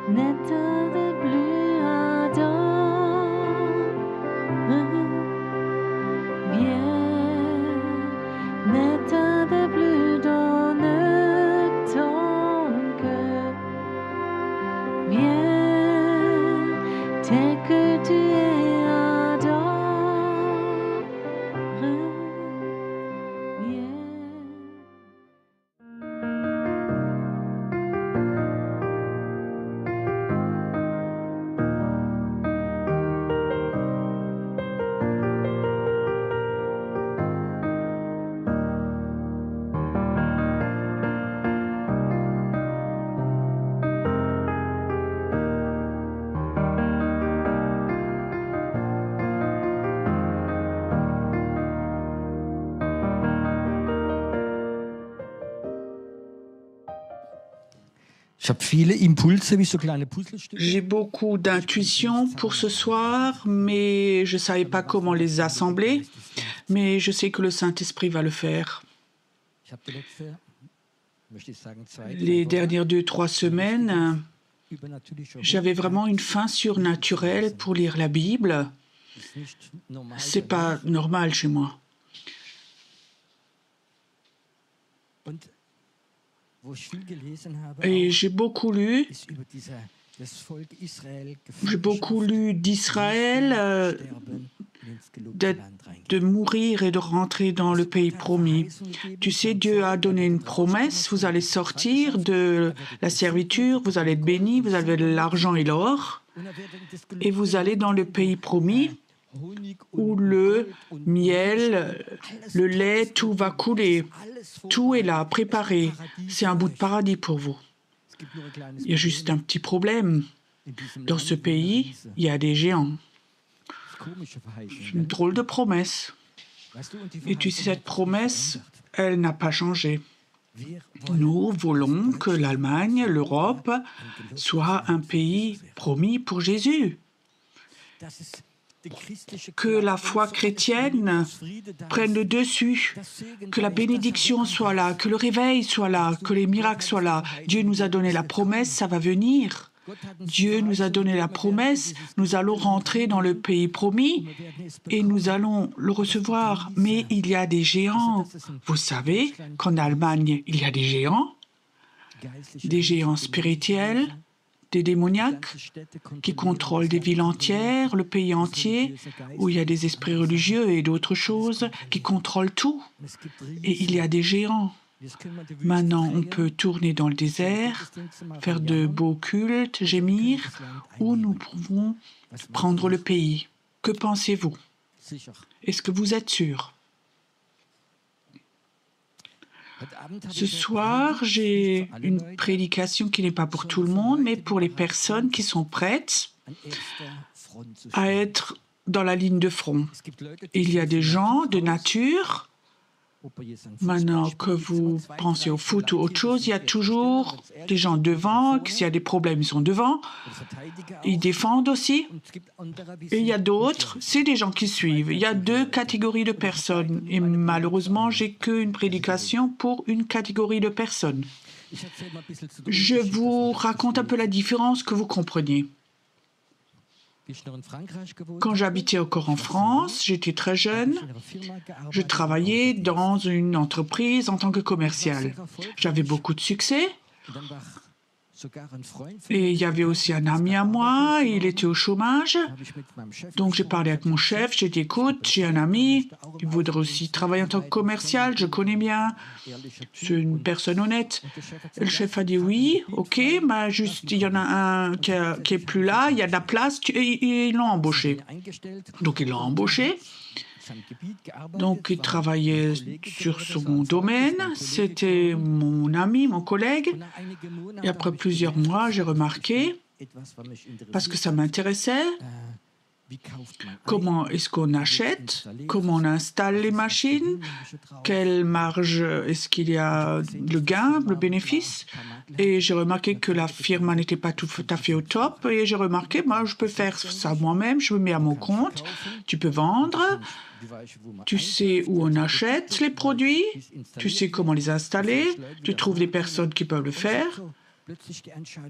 Netter de bleu ardent, viens, netter de bleu donne ton cœur, viens, tel que tu es ardent, viens. Ich habe viele Impulse wie so kleine Puzzlestücke. J'ai beaucoup d'intuitions pour ce soir, mais je ne savais pas comment les assembler. Mais je sais que le Saint-Esprit va le faire. Ich habe die letzte, möchte ich sagen, 2, 3 Les Wochen dernières 2-3 semaines, übernatürlicher j'avais vraiment une faim surnaturelle pour lire la Bible. ist nicht normal. C'est pas normal chez moi. Und wo ich viel gelesen habe, Et auch, j'ai beaucoup lu. ist über das Volk Israel J'ai beaucoup lu d'Israël, sterben und ins gelobte d'être- Land reingehen. de mourir et de rentrer dans le pays promis. Tu sais, Dieu a donné une promesse, vous allez sortir de la servitude, vous allez être bénis, vous avez de l'argent et l'or, Und er wird das et vous allez dans le pays promis Honig où und le Gold und miel, le lait, tout va couler. Tout est là, préparé. C'est un bout de paradis pour vous. Es gibt nur ein kleines Il y a juste un petit problème. in diesem Dans Land, ce pays, il y a des géants. komische Verheißung. Une drôle de promesse. Weißt du, und die Et tu sais, Verheißung cette hat sich promesse, verändert. elle n'a pas changé. Wir wollen Nous voulons que l'Allemagne, l'Europe, soit un pays promis pour Jésus. dass es die christliche Que la Glaube foi so chrétienne alles Friede da prenne le ist, dessus. das Segen Que la da ist, das bénédiction Erweckung soit là, que le réveil soit là, que les miracles soient là. Dieu nous a donné la promesse, ça va venir. Gott hat uns Dieu nous a donné la promesse, nous allons rentrer dans le pays promis et nous allons le recevoir. Mais il y a des géants. Vous savez qu'en Allemagne, il y a des géants, des géants spirituels, des démoniaques qui contrôlent des villes entières, le pays entier, où il y a des esprits religieux et d'autres choses qui contrôlent tout. Et il y a des géants. Maintenant, on peut tourner dans le désert, faire de beaux cultes, gémir, ou nous pouvons prendre le pays. Que pensez-vous? Est-ce que vous êtes sûr? Ce soir, j'ai une prédication qui n'est pas pour tout le monde, mais pour les personnes qui sont prêtes à être dans la ligne de front. Il y a des gens de nature. Maintenant que vous pensez au foot ou autre chose, il y a toujours des gens devant. S'il y a des problèmes, ils sont devant. Ils défendent aussi. Et il y a d'autres, c'est des gens qui suivent. Il y a deux catégories de personnes. Et malheureusement, j'ai qu'une prédication pour une catégorie de personnes. Je vous raconte un peu la différence, que vous compreniez. Quand j'habitais encore en France, j'étais très jeune. Je travaillais dans une entreprise en tant que commercial. J'avais beaucoup de succès. Et il y avait aussi un ami à moi, il était au chômage. Donc j'ai parlé avec mon chef, j'ai dit écoute, j'ai un ami, il voudrait aussi travailler en tant que commercial, je connais bien, c'est une personne honnête. Et le chef a dit oui, ok, mais juste il y en a un qui est plus là, il y a de la place, et ils l'ont embauché. Donc ils l'ont embauché. Donc, il travaillait sur son domaine. C'était mon ami, mon collègue. Et après plusieurs mois, j'ai remarqué, parce que ça m'intéressait, comment est-ce qu'on achète, comment on installe les machines, quelle marge est-ce qu'il y a, le gain, le bénéfice. Et j'ai remarqué que la firme n'était pas tout à fait au top. Et j'ai remarqué, moi, je peux faire ça moi-même, je me mets à mon compte, tu peux vendre. Tu sais où on achète les produits, tu sais comment les installer, tu trouves des personnes qui peuvent le faire.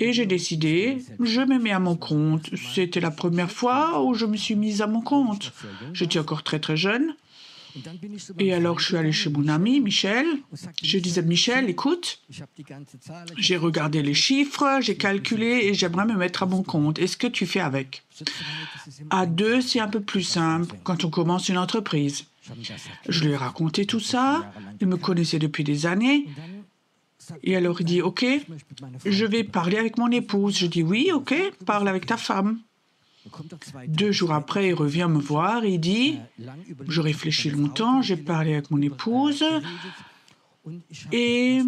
Et j'ai décidé, je me mets à mon compte. C'était la première fois où je me suis mise à mon compte. J'étais encore très très jeune. Et alors je suis allée chez mon ami Michel. Je disais, Michel, écoute, j'ai regardé les chiffres, j'ai calculé et j'aimerais me mettre à mon compte. Est-ce que tu fais avec? À deux, c'est un peu plus simple quand on commence une entreprise. Je lui ai raconté tout ça. Il me connaissait depuis des années. Et alors il dit, OK, je vais parler avec mon épouse. Je dis, oui, OK, parle avec ta femme. 2 jours après, il revient me voir et il dit, je réfléchis longtemps, j'ai parlé avec mon épouse et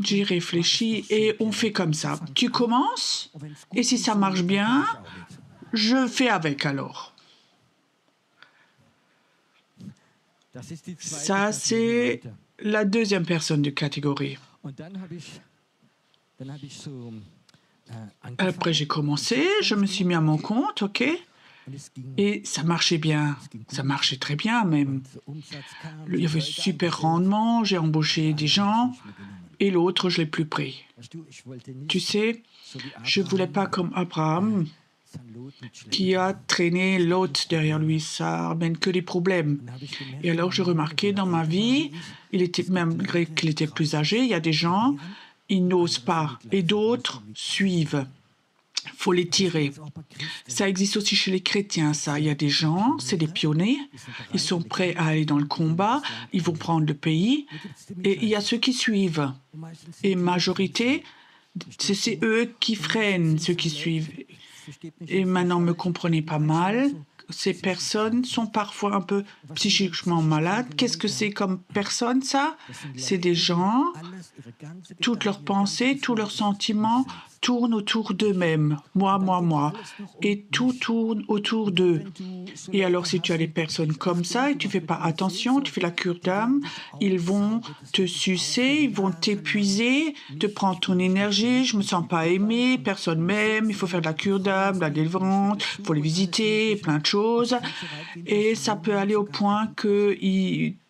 j'ai réfléchi et on fait comme ça. Tu commences et si ça marche bien, je fais avec alors. Ça, c'est la deuxième personne de catégorie. Après, j'ai commencé, je me suis mis à mon compte, OK? Et ça marchait bien, ça marchait très bien même. Il y avait super rendement, j'ai embauché des gens et l'autre, je ne l'ai plus pris. Tu sais, je ne voulais pas comme Abraham qui a traîné Lot derrière lui, ça ramène que des problèmes. Et alors, j'ai remarqué dans ma vie, malgré qu'il était plus âgé, il y a des gens, ils n'osent pas et d'autres suivent. Il faut les tirer. Ça existe aussi chez les chrétiens, ça. Il y a des gens, c'est des pionniers, ils sont prêts à aller dans le combat, ils vont prendre le pays, et il y a ceux qui suivent. Et majorité, c'est eux qui freinent, ceux qui suivent. Et maintenant, me comprenez pas mal, ces personnes sont parfois un peu psychiquement malades. Qu'est-ce que c'est comme personne, ça? C'est des gens, toutes leurs pensées, tous leurs sentiments tournent autour d'eux-mêmes. Moi. Et tout tourne autour d'eux. Et alors, si tu as des personnes comme ça et tu ne fais pas attention, tu fais la cure d'âme, ils vont te sucer, ils vont t'épuiser, te prendre ton énergie. Je ne me sens pas aimé, personne m'aime, il faut faire de la cure d'âme, de la délivrance, il faut les visiter, plein de choses. Et ça peut aller au point que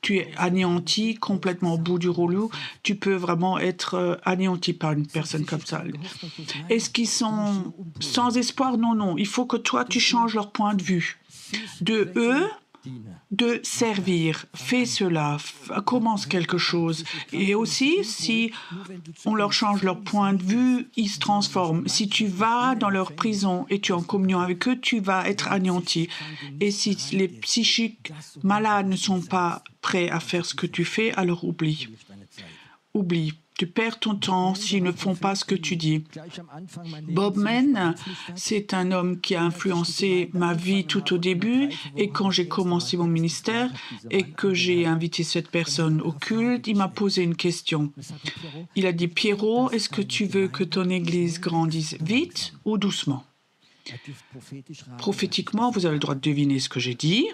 tu es anéanti, complètement au bout du rouleau. Tu peux vraiment être anéanti par une personne comme ça. Est-ce qu'ils sont sans espoir? Non. Il faut que toi, tu changes leur point de vue. De eux, de servir. Fais cela. Commence quelque chose. Et aussi, si on leur change leur point de vue, ils se transforment. Si tu vas dans leur prison et tu es en communion avec eux, tu vas être anéanti. Et si les psychiques malades ne sont pas prêts à faire ce que tu fais, alors oublie. Oublie. Tu perds ton temps s'ils ne font pas ce que tu dis. Bob Mann, c'est un homme qui a influencé ma vie tout au début. Et quand j'ai commencé mon ministère et que j'ai invité cette personne au culte, il m'a posé une question. Il a dit, Pierrot, est-ce que tu veux que ton église grandisse vite ou doucement? Prophétiquement, vous avez le droit de deviner ce que j'ai dit.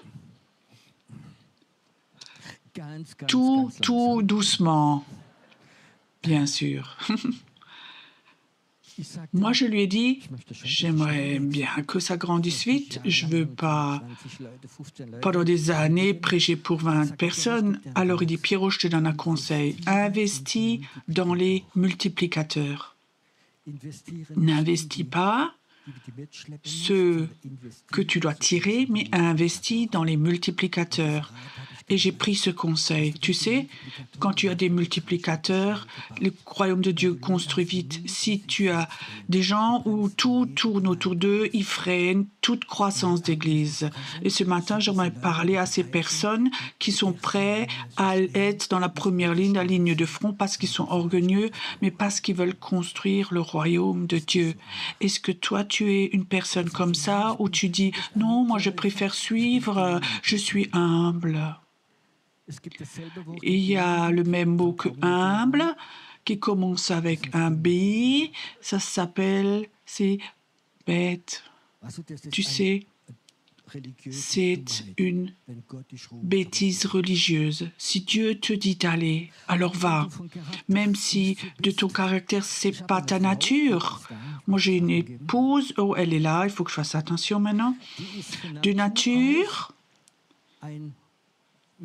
Tout doucement. Bien sûr. Moi, je lui ai dit, j'aimerais bien que ça grandisse vite. Je ne veux pas, pendant des années, prêcher pour 20 personnes. Alors, il dit, Pierrot, je te donne un conseil. Investis dans les multiplicateurs. N'investis pas ceux que tu dois tirer, mais investis dans les multiplicateurs. Et j'ai pris ce conseil. Tu sais, quand tu as des multiplicateurs, le royaume de Dieu construit vite. Si tu as des gens où tout tourne autour d'eux, ils freinent toute croissance d'église. Et ce matin, j'aimerais parler à ces personnes qui sont prêts à être dans la première ligne, la ligne de front, parce qu'ils sont orgueilleux, mais parce qu'ils veulent construire le royaume de Dieu. Est-ce que toi, tu es une personne comme ça, où tu dis, non, moi, je préfère suivre, je suis humble. Et il y a le même mot que humble qui commence avec un B. Ça s'appelle, c'est bête. Tu sais, c'est une bêtise religieuse. Si Dieu te dit d'aller, alors va. Même si de ton caractère, c'est pas ta nature. Moi, j'ai une épouse. Oh, elle est là. Il faut que je fasse attention maintenant. De nature,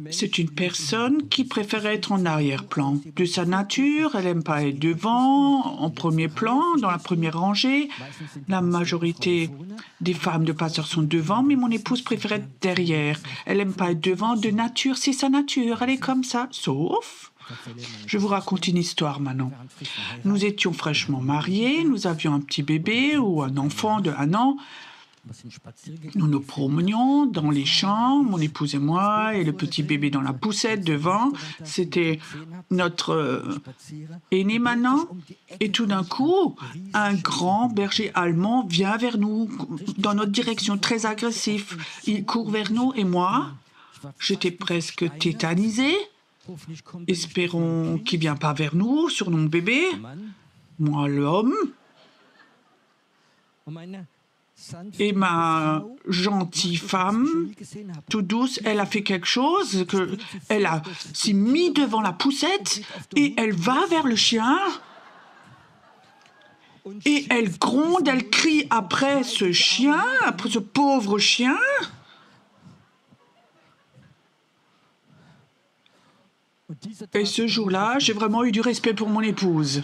c'est une personne qui préfère être en arrière-plan. De sa nature, elle n'aime pas être devant, en premier plan, dans la première rangée. La majorité des femmes de pasteur sont devant, mais mon épouse préfère être derrière. Elle n'aime pas être devant. De nature, c'est sa nature. Elle est comme ça. Sauf, je vous raconte une histoire maintenant. Nous étions fraîchement mariés, nous avions un petit bébé ou un enfant de 1 an. Nous nous promenions dans les champs, mon épouse et moi, et le petit bébé dans la poussette devant. C'était notre aîné maintenant. Et tout d'un coup, un grand berger allemand vient vers nous, dans notre direction, très agressif. Il court vers nous et moi, j'étais presque tétanisée. Espérons qu'il ne vient pas vers nous, sur mon bébé. Moi, l'homme. Et ma gentille femme, toute douce, elle a fait quelque chose, elle s'est mise devant la poussette et elle va vers le chien. Et elle gronde, elle crie après ce chien, après ce pauvre chien. Et ce jour-là, j'ai vraiment eu du respect pour mon épouse.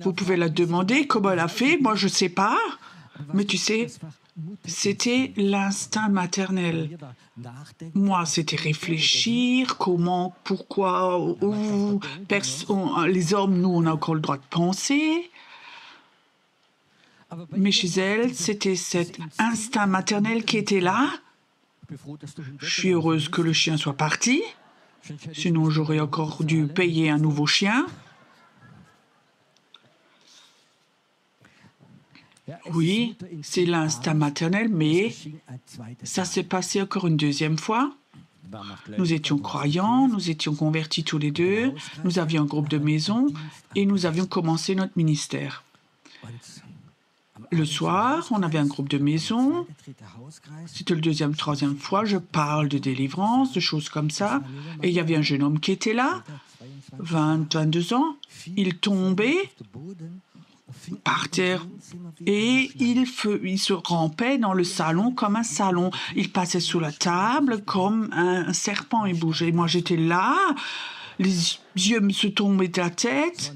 Vous pouvez la demander comment elle a fait, moi je ne sais pas, mais tu sais, c'était l'instinct maternel. Moi, c'était réfléchir, comment, pourquoi, où, les hommes, nous, on a encore le droit de penser. Mais chez elle, c'était cet instinct maternel qui était là. Je suis heureuse que le chien soit parti, sinon j'aurais encore dû payer un nouveau chien. Oui, c'est l'instinct maternel, mais ça s'est passé encore une deuxième fois. Nous étions croyants, nous étions convertis tous les deux, nous avions un groupe de maison et nous avions commencé notre ministère. Le soir, on avait un groupe de maison. C'était le deuxième, troisième fois, je parle de délivrance, de choses comme ça. Et il y avait un jeune homme qui était là, 22 ans. Il tombait par terre et il se rampait dans le salon comme un salon. Il passait sous la table comme un serpent, il bougeait. Moi, j'étais là, les yeux me se tombaient de la tête.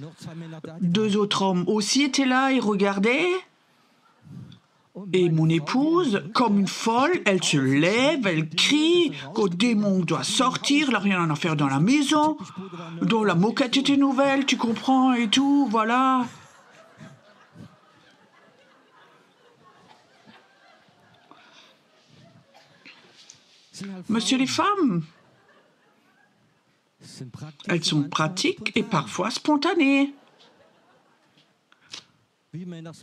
2 autres hommes aussi étaient là, ils regardaient. Et mon épouse, comme une folle, elle se lève, elle crie qu'au démon doit sortir, elle n'a rien à faire dans la maison, dont la moquette était nouvelle, tu comprends, et tout, voilà. Monsieur les femmes, elles sont pratiques et parfois spontanées.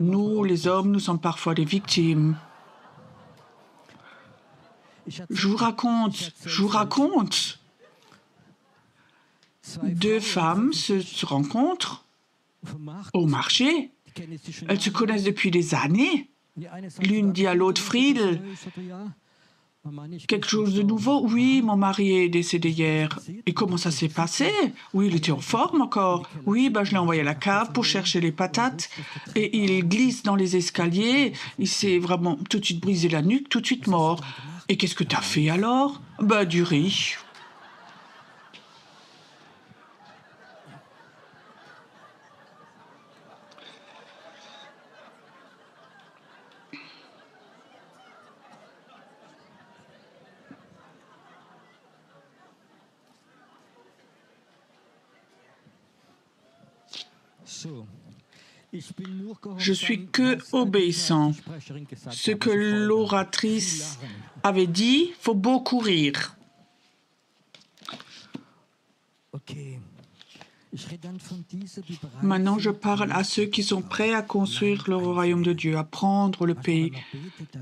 Nous, les hommes, nous sommes parfois des victimes. Je vous raconte. 2 femmes se rencontrent au marché. Elles se connaissent depuis des années. L'une dit à l'autre, Friedel, quelque chose de nouveau? Oui, mon mari est décédé hier. Et comment ça s'est passé? Oui, il était en forme encore. Oui, je l'ai envoyé à la cave pour chercher les patates. Et il glisse dans les escaliers. Il s'est vraiment tout de suite brisé la nuque, tout de suite mort. Et qu'est-ce que tu as fait alors? Du riz. Je suis que obéissant. Ce que l'oratrice avait dit, faut beaucoup rire. Maintenant, je parle à ceux qui sont prêts à construire le royaume de Dieu, à prendre le pays.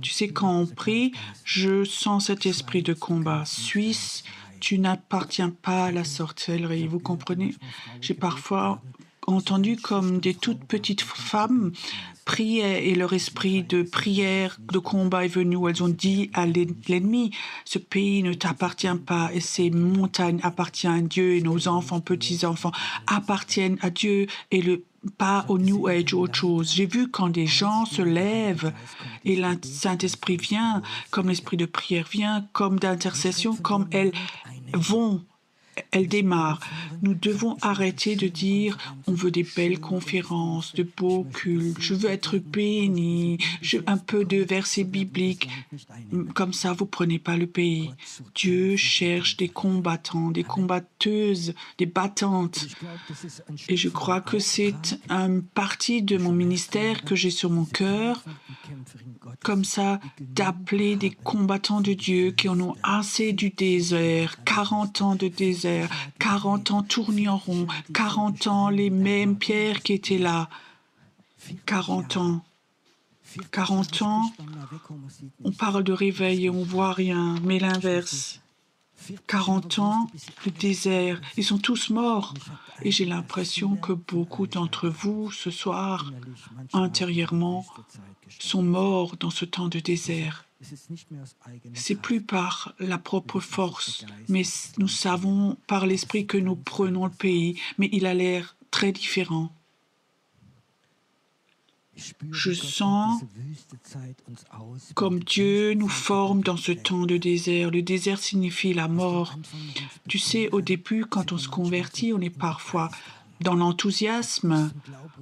Tu sais, quand on prie, je sens cet esprit de combat suisse. Tu n'appartiens pas à la sorcellerie, vous comprenez? J'ai parfois entendu comme des toutes petites femmes priaient et leur esprit de prière, de combat est venu où elles ont dit à l'ennemi, ce pays ne t'appartient pas et ces montagnes appartiennent à Dieu et nos enfants, petits-enfants appartiennent à Dieu et pas au New Age ou autre chose. J'ai vu quand des gens se lèvent et le Saint-Esprit vient, comme l'esprit de prière vient, comme d'intercession, comme elles vont. Elle démarre. Nous devons arrêter de dire on veut des belles conférences, de beaux cultes, je veux être béni, un peu de versets bibliques. Comme ça, vous prenez pas le pays. Dieu cherche des combattants, des combatteuses, des battantes. Et je crois que c'est une partie de mon ministère que j'ai sur mon cœur, comme ça, d'appeler des combattants de Dieu qui en ont assez du désert, 40 ans de désert, 40 ans tournés en rond, 40 ans les mêmes pierres qui étaient là, 40 ans. 40 ans, on parle de réveil et on voit rien, mais l'inverse. 40 ans, le désert, ils sont tous morts. Et j'ai l'impression que beaucoup d'entre vous, ce soir, intérieurement, sont morts dans ce temps de désert. C'est plus par la propre force, mais nous savons par l'Esprit que nous prenons le pays, mais il a l'air très différent. Je sens comme Dieu nous forme dans ce temps de désert. Le désert signifie la mort. Tu sais, au début, quand on se convertit, on est parfois dans l'enthousiasme.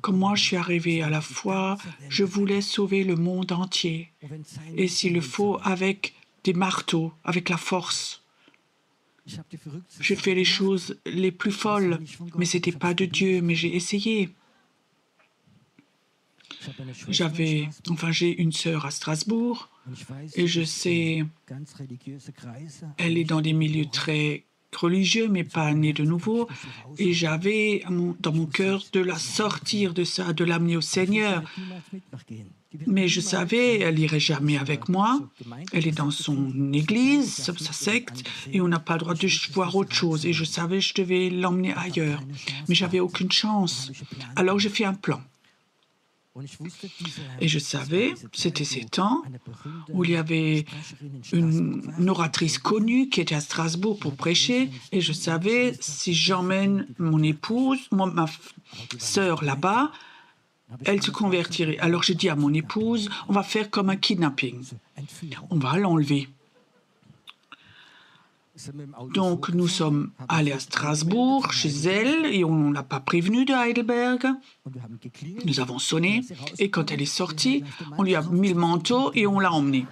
Comme moi, je suis arrivé à la foi, je voulais sauver le monde entier. Et s'il le faut, avec des marteaux, avec la force. J'ai fait les choses les plus folles, mais ce n'était pas de Dieu, mais j'ai essayé. J'ai une sœur à Strasbourg et je sais, elle est dans des milieux très religieux, mais pas née de nouveau. Et j'avais dans mon cœur de la sortir de ça, de l'amener au Seigneur. Mais je savais, elle n'irait jamais avec moi. Elle est dans son église, sa secte, et on n'a pas le droit de voir autre chose. Et je savais que je devais l'emmener ailleurs. Mais j'avais aucune chance. Alors j'ai fait un plan. Et je savais, c'était ces temps où il y avait une oratrice connue qui était à Strasbourg pour prêcher, et je savais, si j'emmène mon épouse, ma sœur là-bas, elle se convertirait. Alors j'ai dit à mon épouse, on va faire comme un kidnapping. On va l'enlever. Donc nous sommes allés à Strasbourg, chez elle, et on ne l'a pas prévenue de Heidelberg. Nous avons sonné, et quand elle est sortie, on lui a mis le manteau et on l'a emmenée.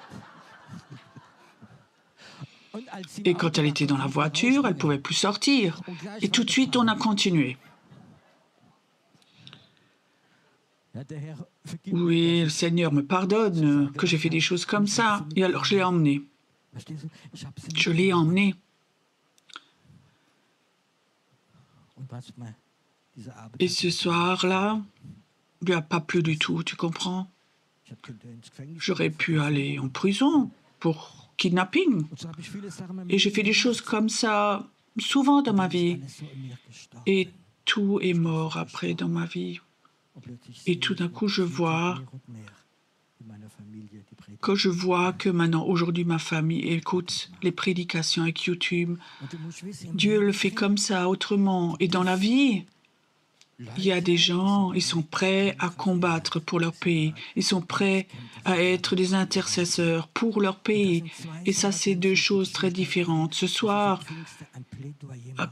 Et quand elle était dans la voiture, elle ne pouvait plus sortir. Et tout de suite, on a continué. Oui, le Seigneur me pardonne que j'ai fait des choses comme ça. Et alors je l'ai emmenée. Je l'ai emmenée. Et ce soir-là, il n'y a pas plu du tout, tu comprends? J'aurais pu aller en prison pour kidnapping. Et j'ai fait des choses comme ça souvent dans ma vie. Et tout est mort après dans ma vie. Et tout d'un coup, je vois que maintenant, aujourd'hui, ma famille écoute les prédications avec YouTube. Dieu le fait comme ça, autrement. Et dans la vie, il y a des gens, ils sont prêts à combattre pour leur pays. Ils sont prêts à être des intercesseurs pour leur pays. Et ça, c'est deux choses très différentes. Ce soir,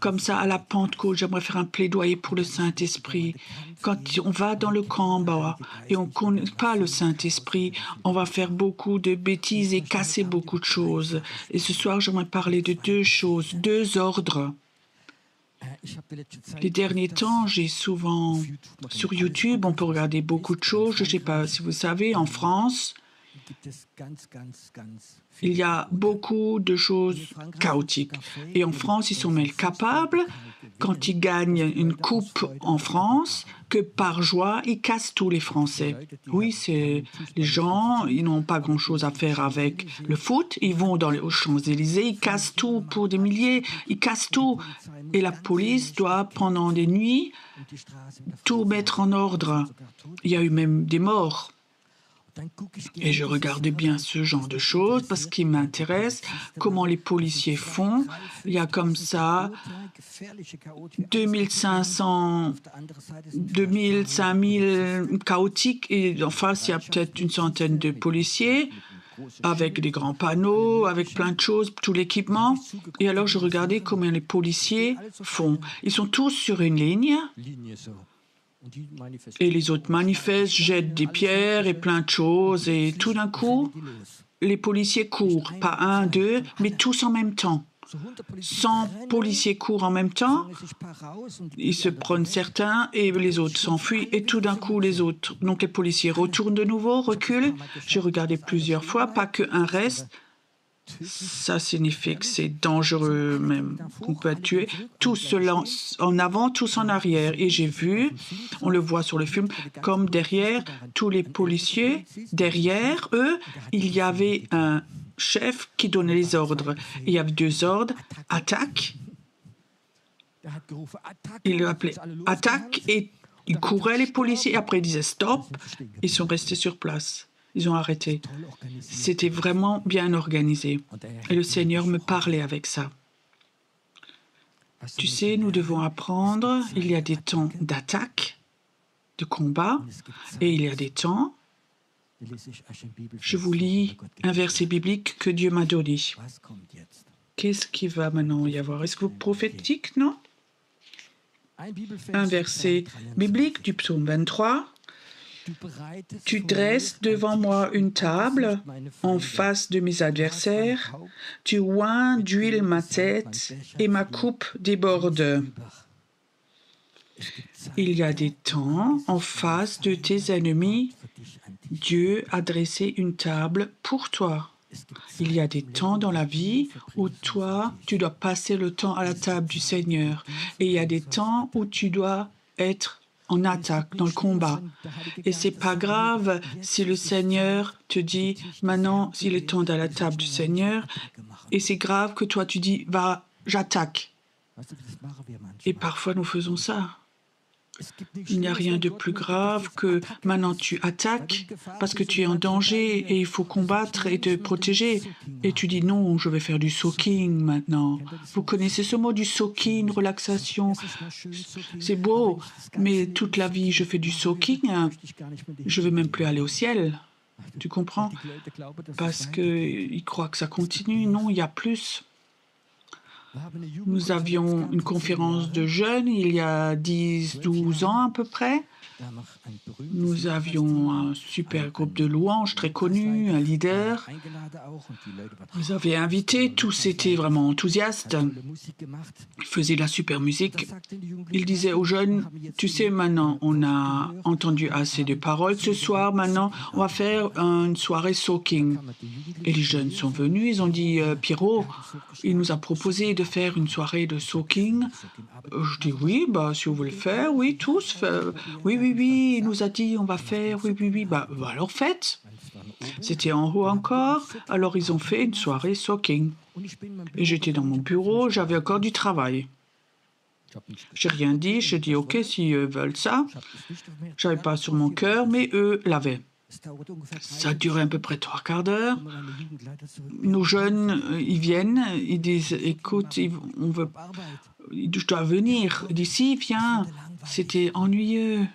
comme ça, à la Pentecôte, j'aimerais faire un plaidoyer pour le Saint-Esprit. Quand on va dans le combat et on ne connaît pas le Saint-Esprit, on va faire beaucoup de bêtises et casser beaucoup de choses. Et ce soir, j'aimerais parler de deux choses, deux ordres. Les derniers temps, j'ai souvent, sur YouTube, on peut regarder beaucoup de choses. Je ne sais pas si vous savez, en France, il y a beaucoup de choses chaotiques. Et en France, ils sont même capables, quand ils gagnent une coupe en France, que par joie, ils cassent tous les Français. Oui, c'est les gens, ils n'ont pas grand-chose à faire avec le foot. Ils vont aux Champs-Élysées, ils cassent tout pour des milliers, ils cassent tout. Et la police doit, pendant des nuits, tout mettre en ordre. Il y a eu même des morts. Et je regardais bien ce genre de choses parce qu'il m'intéresse, comment les policiers font. Il y a comme ça 2500, 2000, 5000 chaotiques et en face, il y a peut-être une centaine de policiers avec des grands panneaux, avec plein de choses, tout l'équipement. Et alors, je regardais comment les policiers font. Ils sont tous sur une ligne. Et les autres manifestent, jettent des pierres et plein de choses. Et tout d'un coup, les policiers courent. Pas un, deux, mais tous en même temps. 100 policiers courent en même temps. Ils se prennent certains et les autres s'enfuient. Et tout d'un coup, les autres. Donc les policiers retournent de nouveau, reculent. J'ai regardé plusieurs fois, pas qu'un reste. Ça signifie que c'est dangereux même, qu'on peut être tué. Tous se lancent en avant, tous en arrière. Et j'ai vu, on le voit sur le film, comme derrière tous les policiers, derrière eux, il y avait un chef qui donnait les ordres. Il y avait 2 ordres, attaque. Il appelait attaque et il courait les policiers. Après, il disait stop. Ils sont restés sur place. Ils ont arrêté. C'était vraiment bien organisé. Et le Seigneur me parlait avec ça. Tu sais, nous devons apprendre, il y a des temps d'attaque, de combat, et il y a des temps, je vous lis un verset biblique que Dieu m'a donné. Qu'est-ce qui va maintenant y avoir? Est-ce que vous prophétique, non? Un verset biblique du psaume 23. Tu dresses devant moi une table en face de mes adversaires. Tu oins d'huile ma tête et ma coupe déborde. Il y a des temps en face de tes ennemis. Dieu a dressé une table pour toi. Il y a des temps dans la vie où toi, tu dois passer le temps à la table du Seigneur. Et il y a des temps où tu dois être en attaque, dans le combat. Et c'est pas grave si le Seigneur te dit, maintenant, il est temps d'aller à la table du Seigneur, et c'est grave que toi, tu dis, va, j'attaque. Et parfois, nous faisons ça. Il n'y a rien de plus grave que maintenant tu attaques parce que tu es en danger et il faut combattre et te protéger. Et tu dis non, je vais faire du soaking maintenant. Vous connaissez ce mot du soaking, relaxation? C'est beau, mais toute la vie je fais du soaking. Je ne vais même plus aller au ciel. Tu comprends? Parce qu'ils croient que ça continue. Non, il y a plus. Nous avions une conférence de jeunes il y a 10-12 ans à peu près. Nous avions un super groupe de louanges très connu, un leader. Vous avez invité, tous étaient vraiment enthousiastes. Ils faisaient de la super musique. Il disait aux jeunes, tu sais, maintenant on a entendu assez de paroles ce soir, maintenant on va faire une soirée soaking. Et les jeunes sont venus, ils ont dit, Pierrot, il nous a proposé de faire une soirée de soaking. Je dis oui, bah, si vous voulez faire, oui, tous. Oui, il nous a dit on va faire, oui, bah alors faites. C'était en haut encore, alors ils ont fait une soirée soaking. Et j'étais dans mon bureau, j'avais encore du travail. J'ai rien dit, j'ai dit ok, si eux veulent ça. J'avais pas sur mon cœur, mais eux l'avaient. Ça a duré à peu près 3/4 d'heure. Nos jeunes, ils viennent, ils disent écoute, on veut, je dois venir. Ils disent si, viens. C'était ennuyeux.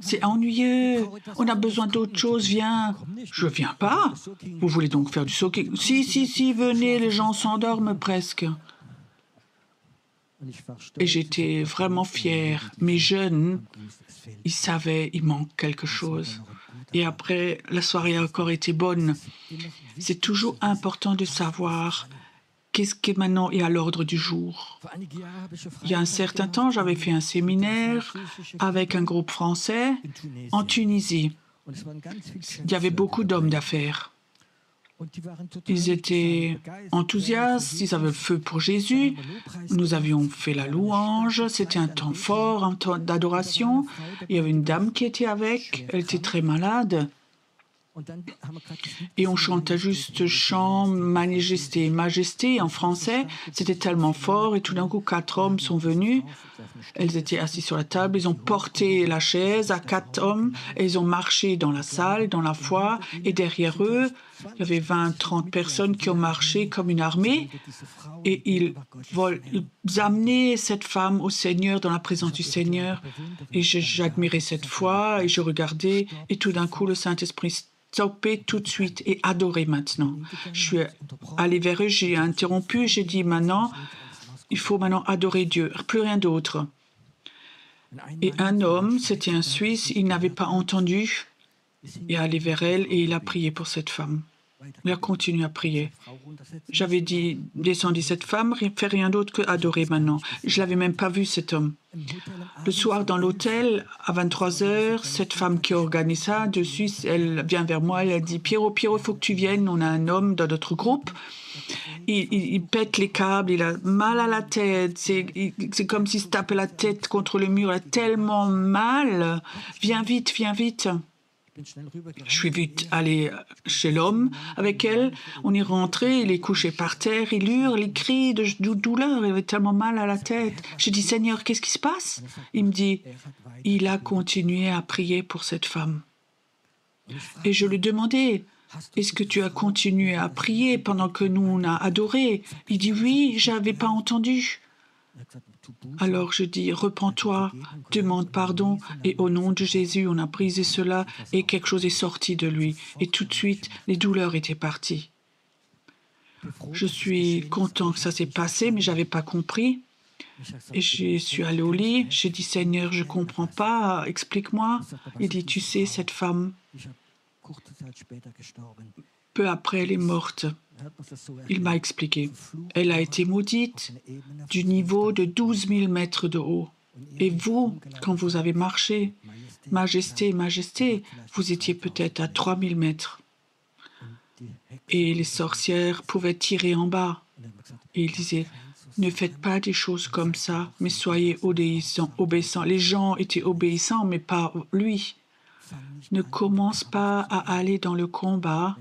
C'est ennuyeux. On a besoin d'autre chose, viens. Je viens pas. Vous voulez donc faire du soaking? Si, venez, les gens s'endorment presque. Et j'étais vraiment fière. Mes jeunes, ils savaient, il manque quelque chose. Et après, la soirée a encore été bonne. C'est toujours important de savoir qu'est-ce qui maintenant est à l'ordre du jour. Il y a un certain temps, j'avais fait un séminaire avec un groupe français en Tunisie. Il y avait beaucoup d'hommes d'affaires. Ils étaient enthousiastes, ils avaient le feu pour Jésus. Nous avions fait la louange, c'était un temps fort, un temps d'adoration. Il y avait une dame qui était avec, elle était très malade. Et on chantait juste chant Majesté, Majesté en français. C'était tellement fort et tout d'un coup, 4 hommes sont venus. Elles étaient assises sur la table, ils ont porté la chaise à 4 hommes et ils ont marché dans la salle, dans la foire. Et derrière eux, il y avait 20-30 personnes qui ont marché comme une armée et ils amenaient cette femme au Seigneur, dans la présence du Seigneur. Et j'admirais cette foi et je regardais et tout d'un coup, le Saint-Esprit stoppé tout de suite et adoré maintenant. Je suis allée vers eux, j'ai interrompu, j'ai dit maintenant, il faut maintenant adorer Dieu, plus rien d'autre. Et un homme, c'était un Suisse, il n'avait pas entendu, il est allé vers elle et il a prié pour cette femme. Il a continué à prier. J'avais dit, descendez cette femme, fais rien d'autre que adorer maintenant. Je ne l'avais même pas vu, cet homme. Le soir, dans l'hôtel, à 23h, cette femme qui organise ça, de Suisse, elle vient vers moi, elle a dit, Pierrot, il faut que tu viennes, on a un homme dans notre groupe. Il pète les câbles, il a mal à la tête, c'est comme s'il se tapait la tête contre le mur, il a tellement mal. Viens vite, viens vite. Je suis vite allée chez l'homme avec elle. On est rentré, il est couché par terre, il hurle, il crie de douleur, il avait tellement mal à la tête. J'ai dit, Seigneur, qu'est-ce qui se passe? Il me dit, il a continué à prier pour cette femme. Et je lui demandais, est-ce que tu as continué à prier pendant que nous on a adoré? Il dit, oui, je n'avais pas entendu. Alors je dis, repens-toi, demande pardon, et au nom de Jésus, on a brisé cela, et quelque chose est sorti de lui. Et tout de suite, les douleurs étaient parties. Je suis content que ça s'est passé, mais je n'avais pas compris. Et je suis allé au lit, j'ai dit, Seigneur, je ne comprends pas, explique-moi. Il dit, tu sais, cette femme, peu après, elle est morte. Il m'a expliqué. Elle a été maudite du niveau de 12 000 mètres de haut. Et vous, quand vous avez marché, Majesté, Majesté, vous étiez peut-être à 3 000 mètres. Et les sorcières pouvaient tirer en bas. Et il disait, ne faites pas des choses comme ça, mais soyez obéissants. Les gens étaient obéissants, mais pas lui. Ne commence pas à aller dans le combat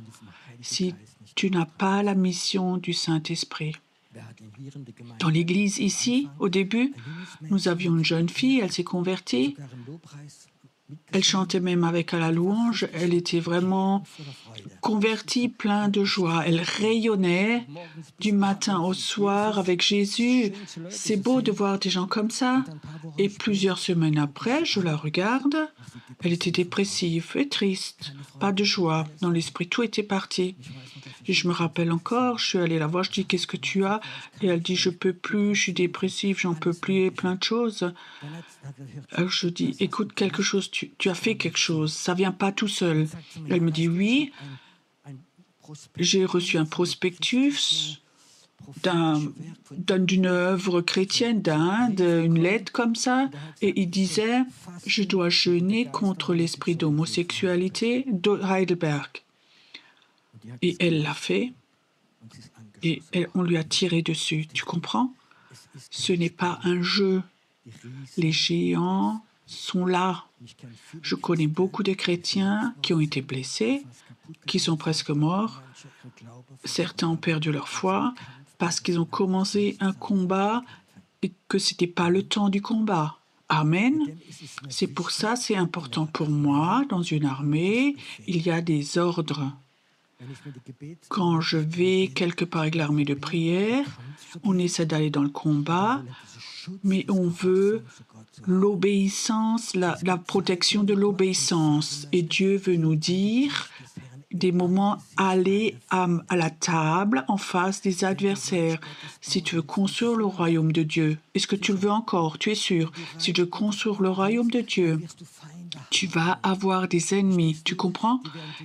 si tu n'as pas la mission du Saint-Esprit. Dans l'église ici, au début, nous avions une jeune fille, elle s'est convertie. Elle chantait même avec à la louange. Elle était vraiment convertie, pleine de joie. Elle rayonnait du matin au soir avec Jésus. C'est beau de voir des gens comme ça. Et plusieurs semaines après, je la regarde. Elle était dépressive et triste. Pas de joie. Dans l'esprit, tout était parti. Et je me rappelle encore, je suis allée la voir, je dis, qu'est-ce que tu as? Et elle dit, je peux plus, je suis dépressive, j'en peux plus, et plein de choses. Alors je dis, écoute, quelque chose, tu as fait quelque chose, ça vient pas tout seul. Elle me dit, oui, j'ai reçu un prospectus d'une œuvre chrétienne d'Inde, une lettre comme ça, et il disait, je dois jeûner contre l'esprit d'homosexualité de Heidelberg. Et elle l'a fait, et on lui a tiré dessus. Tu comprends? Ce n'est pas un jeu. Les géants sont là. Je connais beaucoup de chrétiens qui ont été blessés, qui sont presque morts. Certains ont perdu leur foi parce qu'ils ont commencé un combat et que ce n'était pas le temps du combat. Amen. C'est pour ça, c'est important pour moi, dans une armée, il y a des ordres. Quand je vais quelque part avec l'armée de prière, on essaie d'aller dans le combat, mais on veut l'obéissance, la protection de l'obéissance. Et Dieu veut nous dire des moments, aller à la table en face des adversaires. Si tu veux construire le royaume de Dieu, est-ce que tu le veux encore? Tu es sûr? Si tu veux construire le royaume de Dieu, tu vas avoir des ennemis, tu comprends?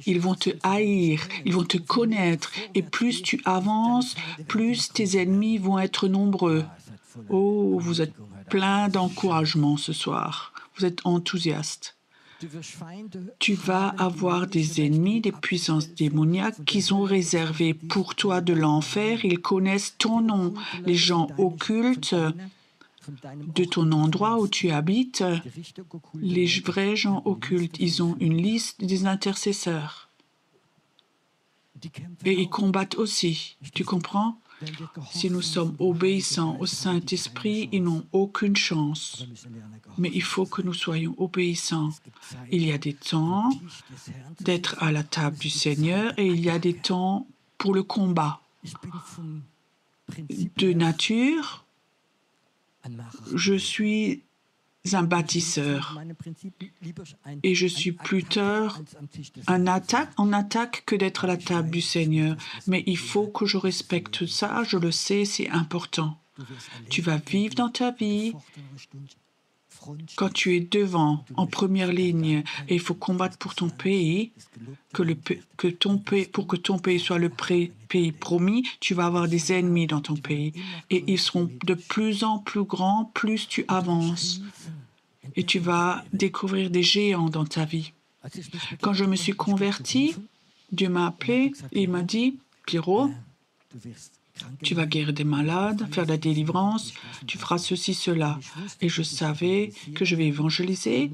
Ils vont te haïr, ils vont te connaître. Et plus tu avances, plus tes ennemis vont être nombreux. Oh, vous êtes plein d'encouragement ce soir. Vous êtes enthousiaste. Tu vas avoir des ennemis, des puissances démoniaques qui sont réservées pour toi de l'enfer. Ils connaissent ton nom. Les gens occultes de ton endroit où tu habites, les vrais gens occultes, ils ont une liste des intercesseurs. et ils combattent aussi. Tu comprends? Si nous sommes obéissants au Saint-Esprit, ils n'ont aucune chance. Mais il faut que nous soyons obéissants. Il y a des temps d'être à la table du Seigneur et il y a des temps pour le combat. De nature, je suis un bâtisseur et je suis plutôt en attaque que d'être à la table du Seigneur. Mais il faut que je respecte ça, je le sais, c'est important. Tu vas vivre dans ta vie quand tu es devant, en première ligne, et il faut combattre pour ton pays, pour que ton pays soit le pays promis, tu vas avoir des ennemis dans ton pays. Et ils seront de plus en plus grands, plus tu avances. Et tu vas découvrir des géants dans ta vie. Quand je me suis converti, Dieu m'a appelé et il m'a dit, Pierrot, tu vas guérir des malades, faire de la délivrance, tu feras ceci, cela. Et je savais que je vais évangéliser,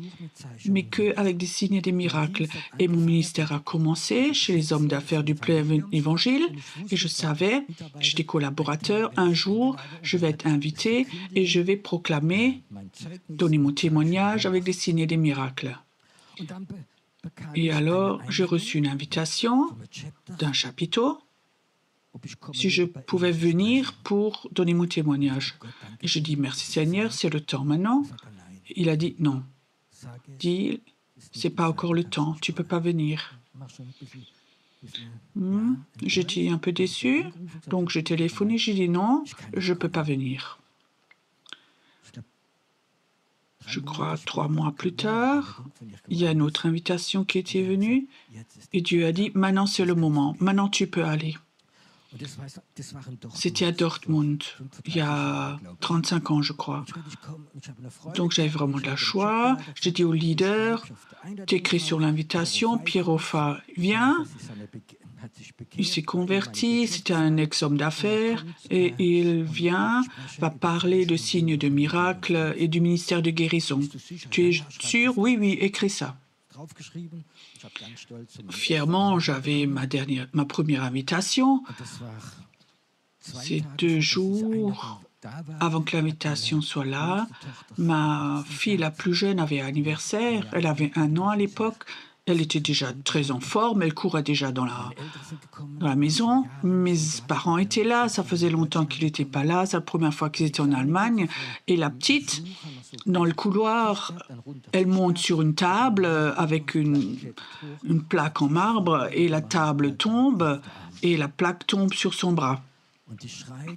mais qu'avec des signes et des miracles. Et mon ministère a commencé chez les hommes d'affaires du plein évangile. Et je savais, j'étais collaborateur, un jour, je vais être invité et je vais proclamer, donner mon témoignage avec des signes et des miracles. Et alors, j'ai reçu une invitation d'un chapiteau, si je pouvais venir pour donner mon témoignage. Et je dis, merci Seigneur, c'est le temps maintenant. Il a dit, non. Dis, c'est pas encore le temps, tu peux pas venir. J'étais un peu déçu, donc j'ai téléphoné, j'ai dit non, je peux pas venir. Je crois 3 mois plus tard, il y a une autre invitation qui était venue et Dieu a dit, maintenant c'est le moment, maintenant tu peux aller. C'était à Dortmund, il y a 35 ans, je crois. Donc j'avais vraiment de la joie. J'ai dit au leader, tu écris sur l'invitation, Pierrot vient. Il s'est converti, c'était un ex-homme d'affaires, et il vient, va parler de signes de miracles et du ministère de guérison. Tu es sûr? Oui, oui, écris ça. Fièrement, j'avais ma première invitation. C'est 2 jours avant que l'invitation soit là. Ma fille la plus jeune avait anniversaire. Elle avait 1 an à l'époque. Elle était déjà très en forme. Elle courait déjà dans la maison. Mes parents étaient là. Ça faisait longtemps qu'ils n'étaient pas là. C'est la première fois qu'ils étaient en Allemagne. Et la petite, dans le couloir, elle monte sur une table avec une plaque en marbre et la table tombe et la plaque tombe sur son bras.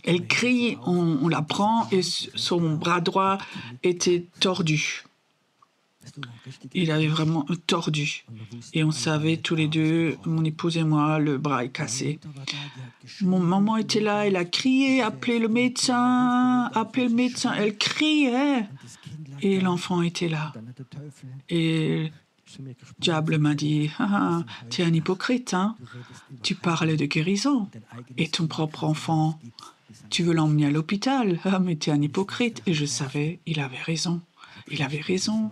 Elle crie, on la prend et son bras droit était tordu. Il avait vraiment tordu. Et on savait tous les deux, mon épouse et moi, le bras est cassé. Mon maman était là, elle a crié, appelez le médecin, appelez le médecin. Elle criait. Et l'enfant était là. Et le diable m'a dit, tu es un hypocrite, hein? Tu parles de guérison. Et ton propre enfant, tu veux l'emmener à l'hôpital? Ah, mais tu es un hypocrite. Et je savais, il avait raison. Il avait raison.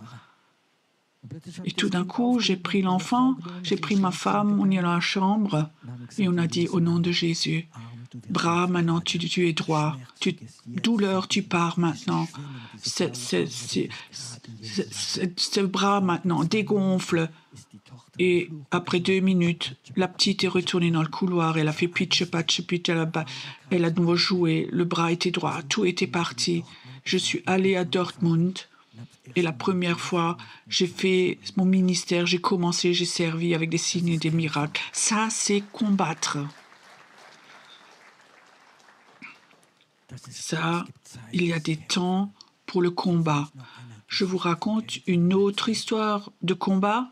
Et tout d'un coup, j'ai pris l'enfant, j'ai pris ma femme, on est dans la chambre et on a dit au nom de Jésus, bras, maintenant tu es droit, douleur, tu pars maintenant. Ce bras maintenant dégonfle. Et après 2 minutes, la petite est retournée dans le couloir, elle a fait pitch, elle a de nouveau joué, le bras était droit, tout était parti. Je suis allée à Dortmund. Et la première fois, j'ai fait mon ministère, j'ai commencé, j'ai servi avec des signes et des miracles. Ça, c'est combattre. Ça, il y a des temps pour le combat. Je vous raconte une autre histoire de combat.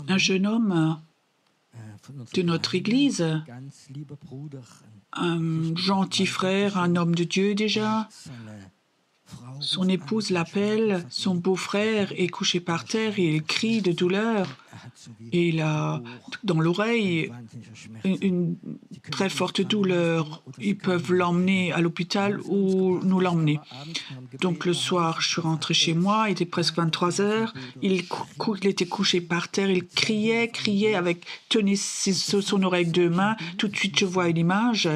Un jeune homme de notre église, un gentil frère, un homme de Dieu déjà. Son épouse l'appelle, son beau-frère est couché par terre et il crie de douleur. et il a dans l'oreille une très forte douleur. Ils peuvent l'emmener à l'hôpital ou nous l'emmener. Donc le soir, je suis rentrée chez moi, il était presque 23 heures. Il était couché par terre, il criait, tenait son oreille avec deux mains. Tout de suite, je vois une image,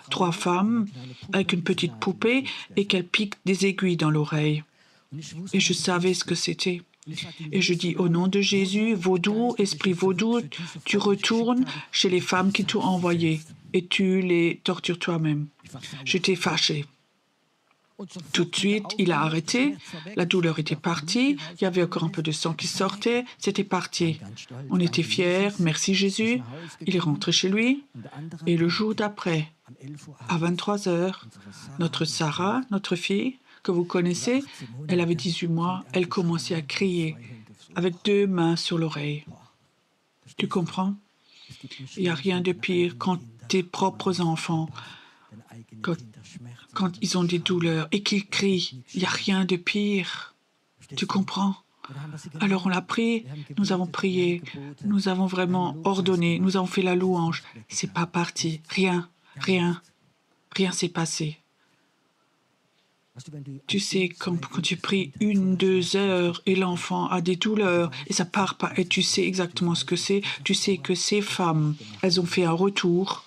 3 femmes avec une petite poupée et qu'elles piquent des aiguilles dans l'oreille. Et je savais ce que c'était. Et je dis, au nom de Jésus, vaudou, esprit vaudou, tu retournes chez les femmes qui t'ont envoyé et tu les tortures toi-même. J'étais fâchée. Tout de suite, il a arrêté, la douleur était partie, il y avait encore un peu de sang qui sortait, c'était parti. On était fiers, merci Jésus. Il est rentré chez lui et le jour d'après, à 23 heures, notre Sarah, notre fille, que vous connaissez, elle avait 18 mois, elle commençait à crier avec 2 mains sur l'oreille. Tu comprends? Il n'y a rien de pire quand tes propres enfants, quand ils ont des douleurs et qu'ils crient, il n'y a rien de pire. Tu comprends? Alors on l'a pris, nous avons prié, nous avons vraiment ordonné, nous avons fait la louange. C'est pas parti, rien s'est passé. Tu sais, quand tu pries 1-2 heures et l'enfant a des douleurs et ça part pas, et tu sais exactement ce que c'est, tu sais que ces femmes, elles ont fait un retour.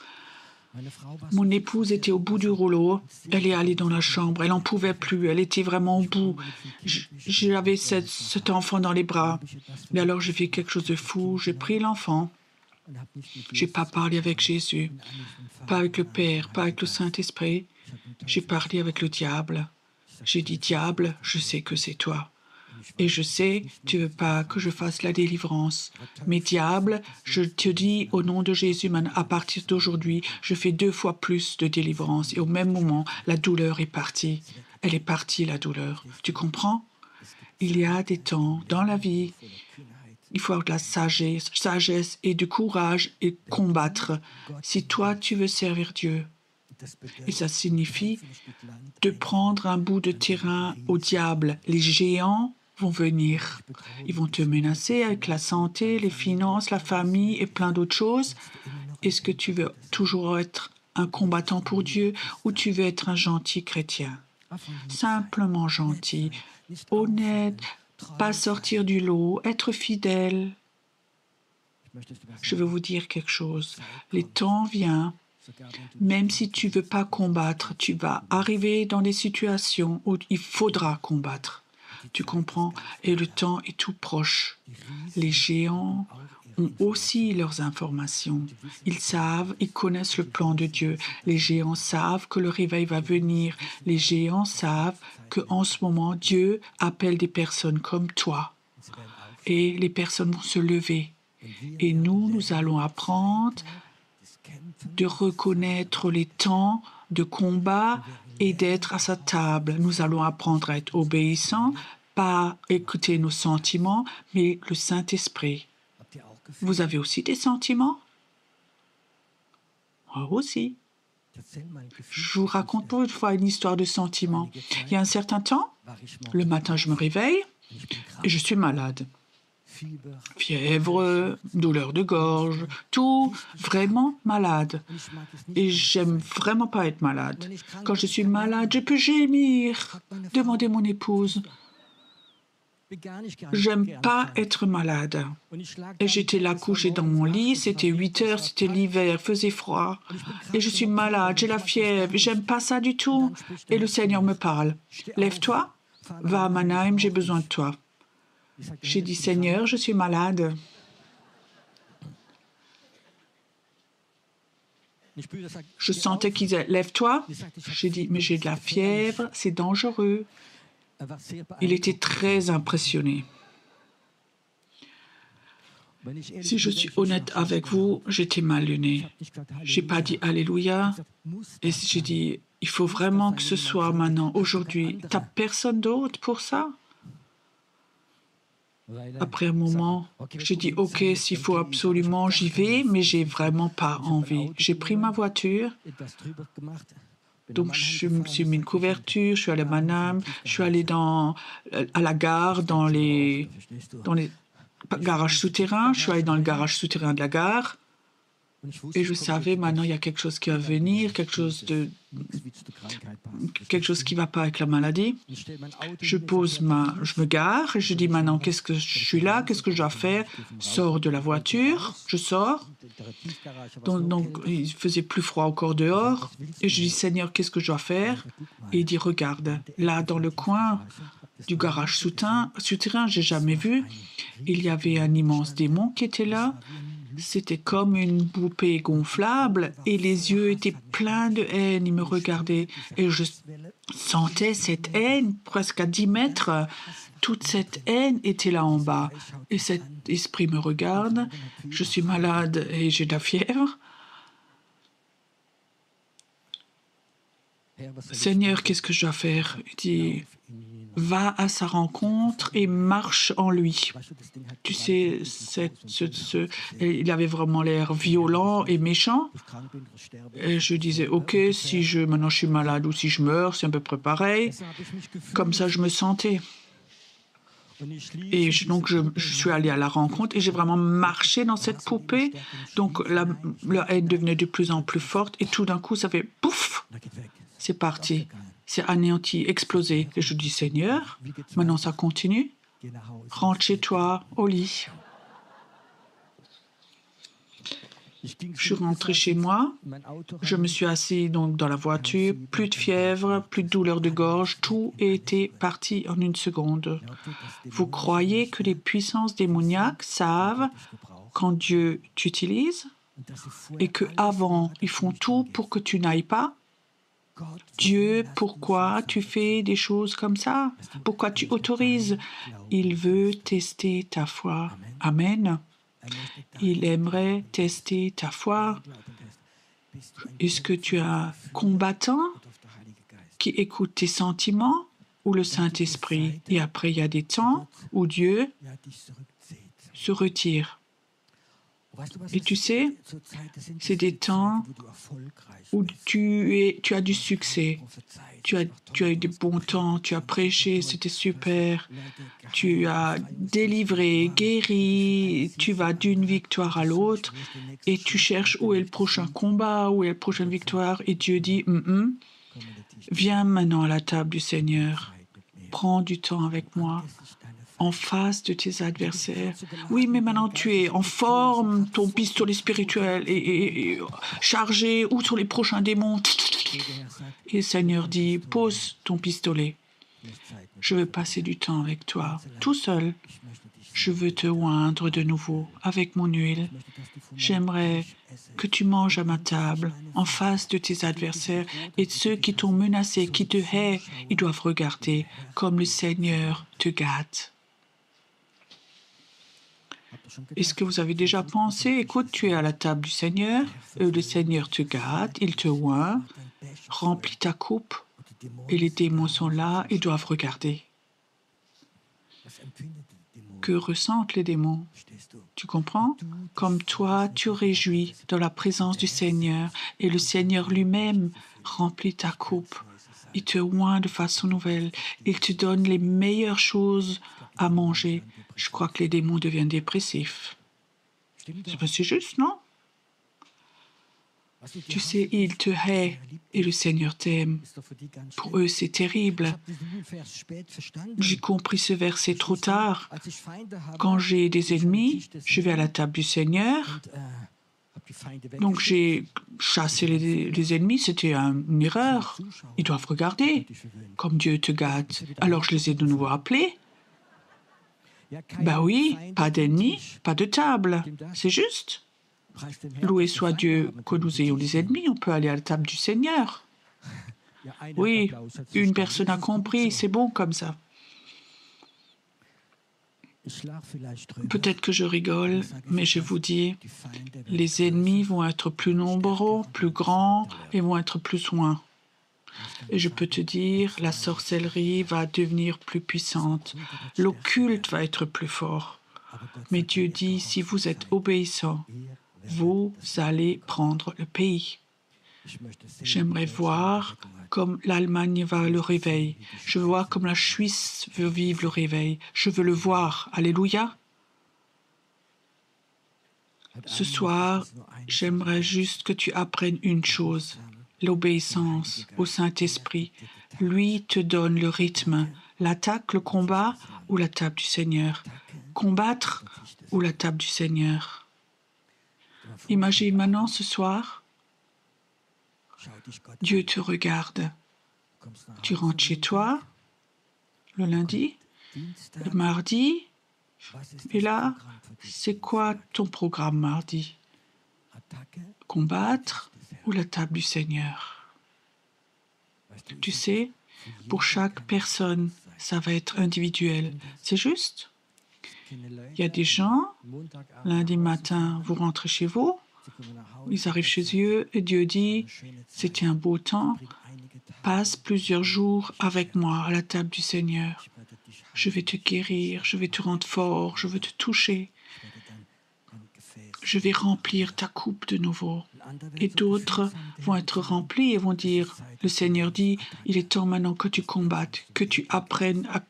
Mon épouse était au bout du rouleau, elle est allée dans la chambre, elle n'en pouvait plus, elle était vraiment au bout. J'avais cet enfant dans les bras. Mais alors j'ai fait quelque chose de fou, j'ai pris l'enfant. J'ai pas parlé avec Jésus, pas avec le Père, pas avec le Saint-Esprit. J'ai parlé avec le diable. J'ai dit, diable, je sais que c'est toi. Et je sais, tu veux pas que je fasse la délivrance. Mais diable, je te dis au nom de Jésus, à partir d'aujourd'hui, je fais 2 fois plus de délivrance. Et au même moment, la douleur est partie. Elle est partie, la douleur. Tu comprends? Il y a des temps dans la vie, il faut avoir de la sagesse et du courage et combattre. Si toi, tu veux servir Dieu, et ça signifie de prendre un bout de terrain au diable. Les géants vont venir. Ils vont te menacer avec la santé, les finances, la famille et plein d'autres choses. Est-ce que tu veux toujours être un combattant pour Dieu ou tu veux être un gentil chrétien? Simplement gentil, honnête, pas sortir du lot, être fidèle. Je veux vous dire quelque chose. Les temps viennent. Même si tu ne veux pas combattre, tu vas arriver dans des situations où il faudra combattre. Tu comprends? Et le temps est tout proche. Les géants ont aussi leurs informations. Ils savent, ils connaissent le plan de Dieu. Les géants savent que le réveil va venir. Les géants savent qu'en ce moment, Dieu appelle des personnes comme toi. Et les personnes vont se lever. Et nous allons apprendre de reconnaître les temps de combat et d'être à sa table. Nous allons apprendre à être obéissants, pas écouter nos sentiments, mais le Saint-Esprit. Vous avez aussi des sentiments? Moi aussi. Je vous raconte pour une fois une histoire de sentiments. Il y a un certain temps, le matin, je me réveille et je suis malade. Fièvre, douleur de gorge, tout vraiment malade. Et j'aime vraiment pas être malade. Quand je suis malade, je peux gémir, demander mon épouse. J'aime pas être malade. Et j'étais là couchée dans mon lit, c'était 8 heures, c'était l'hiver, faisait froid. Et je suis malade, j'ai la fièvre, j'aime pas ça du tout. Et le Seigneur me parle. Lève-toi, va à Mannheim, j'ai besoin de toi. J'ai dit, Seigneur, je suis malade. Je sentais qu'il disait, lève-toi. J'ai dit, mais j'ai de la fièvre, c'est dangereux. Il était très impressionné. Si je suis honnête avec vous, j'étais mal luné. Je n'ai pas dit Alléluia. Et j'ai dit, il faut vraiment que ce soit maintenant, aujourd'hui. Tu n'as personne d'autre pour ça? Après un moment, j'ai dit, OK, s'il faut absolument, j'y vais, mais j'ai vraiment pas envie. J'ai pris ma voiture, donc je me suis mis une couverture, je suis allée à Mannheim, je suis allée à la gare, garage souterrain. Je suis allé dans le garage souterrain de la gare. Et je savais, maintenant, il y a quelque chose qui va venir, quelque chose qui ne va pas avec la maladie. Je me gare et je dis maintenant, qu'est-ce que je suis là, qu'est-ce que je dois faire? Sors de la voiture, je sors. Donc, il faisait plus froid encore dehors. Et je dis, Seigneur, qu'est-ce que je dois faire? Et il dit, regarde, là, dans le coin du garage souterrain, j'ai jamais vu, il y avait un immense démon qui était là. C'était comme une poupée gonflable et les yeux étaient pleins de haine. Il me regardait et je sentais cette haine presque à 10 mètres. Toute cette haine était là en bas. Et cet esprit me regarde. Je suis malade et j'ai de la fièvre. Seigneur, qu'est-ce que je dois faire? Il dit, va à sa rencontre et marche en lui. Tu sais, il avait vraiment l'air violent et méchant. Et je disais, ok, maintenant je suis malade ou si je meurs, c'est à peu près pareil. Comme ça, je me sentais. Et donc, je suis allée à la rencontre et j'ai vraiment marché dans cette poupée. Donc, la haine devenait de plus en plus forte et tout d'un coup, ça fait pouf, c'est parti. C'est anéanti, explosé. Et je dis, Seigneur, maintenant ça continue. Rentre chez toi, au lit. Je suis rentré chez moi. Je me suis assis donc dans la voiture. Plus de fièvre, plus de douleur de gorge. Tout était parti en une seconde. Vous croyez que les puissances démoniaques savent quand Dieu t'utilise et qu'avant, ils font tout pour que tu n'ailles pas? Dieu, pourquoi tu fais des choses comme ça? Pourquoi tu autorises? Il veut tester ta foi. Amen. Il aimerait tester ta foi. Est-ce que tu es un combattant qui écoute tes sentiments ou le Saint-Esprit? Et après, il y a des temps où Dieu se retire. Et tu sais, c'est des temps où tu as du succès. Tu as eu des bons temps, tu as prêché, c'était super. Tu as délivré, guéri, tu vas d'une victoire à l'autre et tu cherches où est le prochain combat, où est la prochaine victoire. Et Dieu dit, viens maintenant à la table du Seigneur, prends du temps avec moi. En face de tes adversaires. Oui, mais maintenant tu es en forme, ton pistolet spirituel est chargé, où sont les prochains démons? Et le Seigneur dit, pose ton pistolet. Je veux passer du temps avec toi, tout seul. Je veux te oindre de nouveau avec mon huile. J'aimerais que tu manges à ma table, en face de tes adversaires et de ceux qui t'ont menacé, qui te haïssent. Ils doivent regarder comme le Seigneur te gâte. Est-ce que vous avez déjà pensé, écoute, tu es à la table du Seigneur, le Seigneur te gâte, il te oint, remplit ta coupe, et les démons sont là, ils doivent regarder. Que ressentent les démons? Tu comprends? Comme toi, tu réjouis dans la présence du Seigneur, et le Seigneur lui-même remplit ta coupe. Il te oint de façon nouvelle, il te donne les meilleures choses à manger. Je crois que les démons deviennent dépressifs. C'est juste, non? Tu sais, ils te haïssent et le Seigneur t'aime. Pour eux, c'est terrible. J'ai compris ce verset trop tard. Quand j'ai des ennemis, je vais à la table du Seigneur. Donc j'ai chassé les ennemis, c'était une erreur. Ils doivent regarder, comme Dieu te gâte. Alors je les ai de nouveau appelés. Ben oui, pas d'ennemis, pas de table. C'est juste. Loué soit Dieu que nous ayons des ennemis, on peut aller à la table du Seigneur. Oui, une personne a compris, c'est bon comme ça. Peut-être que je rigole, mais je vous dis, les ennemis vont être plus nombreux, plus grands et vont être plus loin. Et je peux te dire, la sorcellerie va devenir plus puissante. L'occulte va être plus fort. Mais Dieu dit, si vous êtes obéissants, vous allez prendre le pays. J'aimerais voir comme l'Allemagne va le réveil. Je veux voir comme la Suisse veut vivre le réveil. Je veux le voir. Alléluia. Ce soir, j'aimerais juste que tu apprennes une chose, l'obéissance au Saint-Esprit. Lui te donne le rythme, l'attaque, le combat ou la table du Seigneur. Combattre ou la table du Seigneur. Imagine maintenant ce soir, Dieu te regarde. Tu rentres chez toi le lundi, le mardi, et là, c'est quoi ton programme mardi? Combattre ou la table du Seigneur? Tu sais, pour chaque personne, ça va être individuel. C'est juste? Il y a des gens, lundi matin, vous rentrez chez vous, ils arrivent chez eux et Dieu dit, c'était un beau temps, passe plusieurs jours avec moi à la table du Seigneur. Je vais te guérir, je vais te rendre fort, je vais te toucher. Je vais remplir ta coupe de nouveau. Et d'autres vont être remplis et vont dire, le Seigneur dit, il est temps maintenant que tu combattes, que tu apprennes à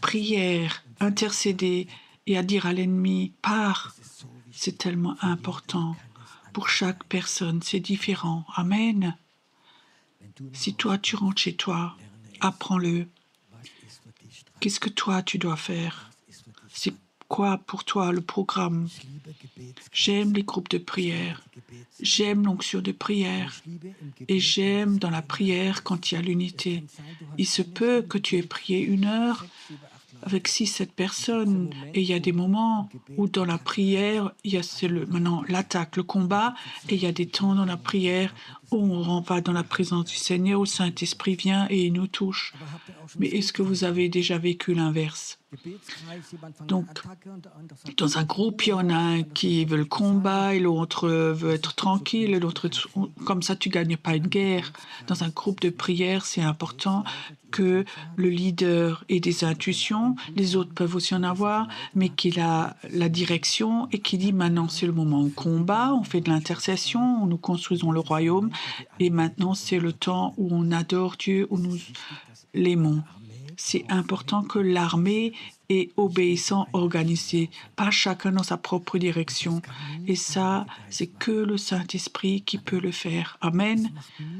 prier, intercéder et à dire à l'ennemi, pars. C'est tellement important. Pour chaque personne, c'est différent. Amen. Si toi, tu rentres chez toi, apprends-le. Qu'est-ce que toi, tu dois faire? C'est quoi pour toi le programme? J'aime les groupes de prière. J'aime l'onction de prière. Et j'aime dans la prière quand il y a l'unité. Il se peut que tu aies prié 1 heure avec 6-7 personnes. Et il y a des moments où dans la prière, il y a maintenant l'attaque, le combat, et il y a des temps dans la prière où on va dans la présence du Seigneur, où le Saint-Esprit vient et il nous touche. Mais est-ce que vous avez déjà vécu l'inverse? Donc, dans un groupe, il y en a un qui veut le combat et l'autre veut être tranquille, et l'autre, comme ça, tu ne gagnes pas une guerre. Dans un groupe de prière, c'est important que le leader ait des intuitions, les autres peuvent aussi en avoir, mais qu'il a la direction et qu'il dit maintenant c'est le moment où on combat, on fait de l'intercession, nous construisons le royaume et maintenant c'est le temps où on adore Dieu, où nous l'aimons. C'est important que l'armée est obéissant, organisée, pas chacun dans sa propre direction. Et ça, c'est que le Saint-Esprit qui peut le faire. Amen.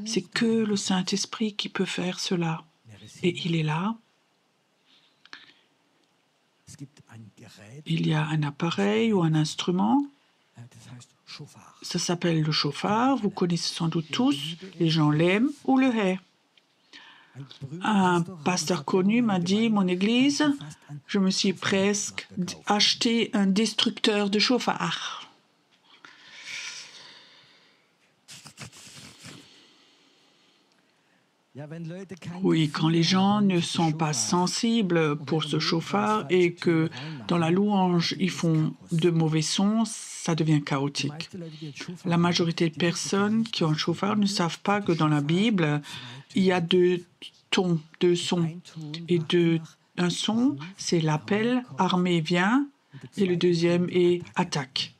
C'est que le Saint-Esprit qui peut faire cela. Et il est là. Il y a un appareil ou un instrument. Ça s'appelle le chauffard. Vous connaissez sans doute tous. Les gens l'aiment ou le haïssent. Un pasteur connu m'a dit, mon église, je me suis presque acheté un destructeur de chauffard. Oui, quand les gens ne sont pas sensibles pour ce chauffard et que dans la louange, ils font de mauvais sons, ça devient chaotique. La majorité des personnes qui ont un chauffard ne savent pas que dans la Bible, il y a 2 tons, 2 sons. Et un son, c'est l'appel, armée vient, et le deuxième est attaque.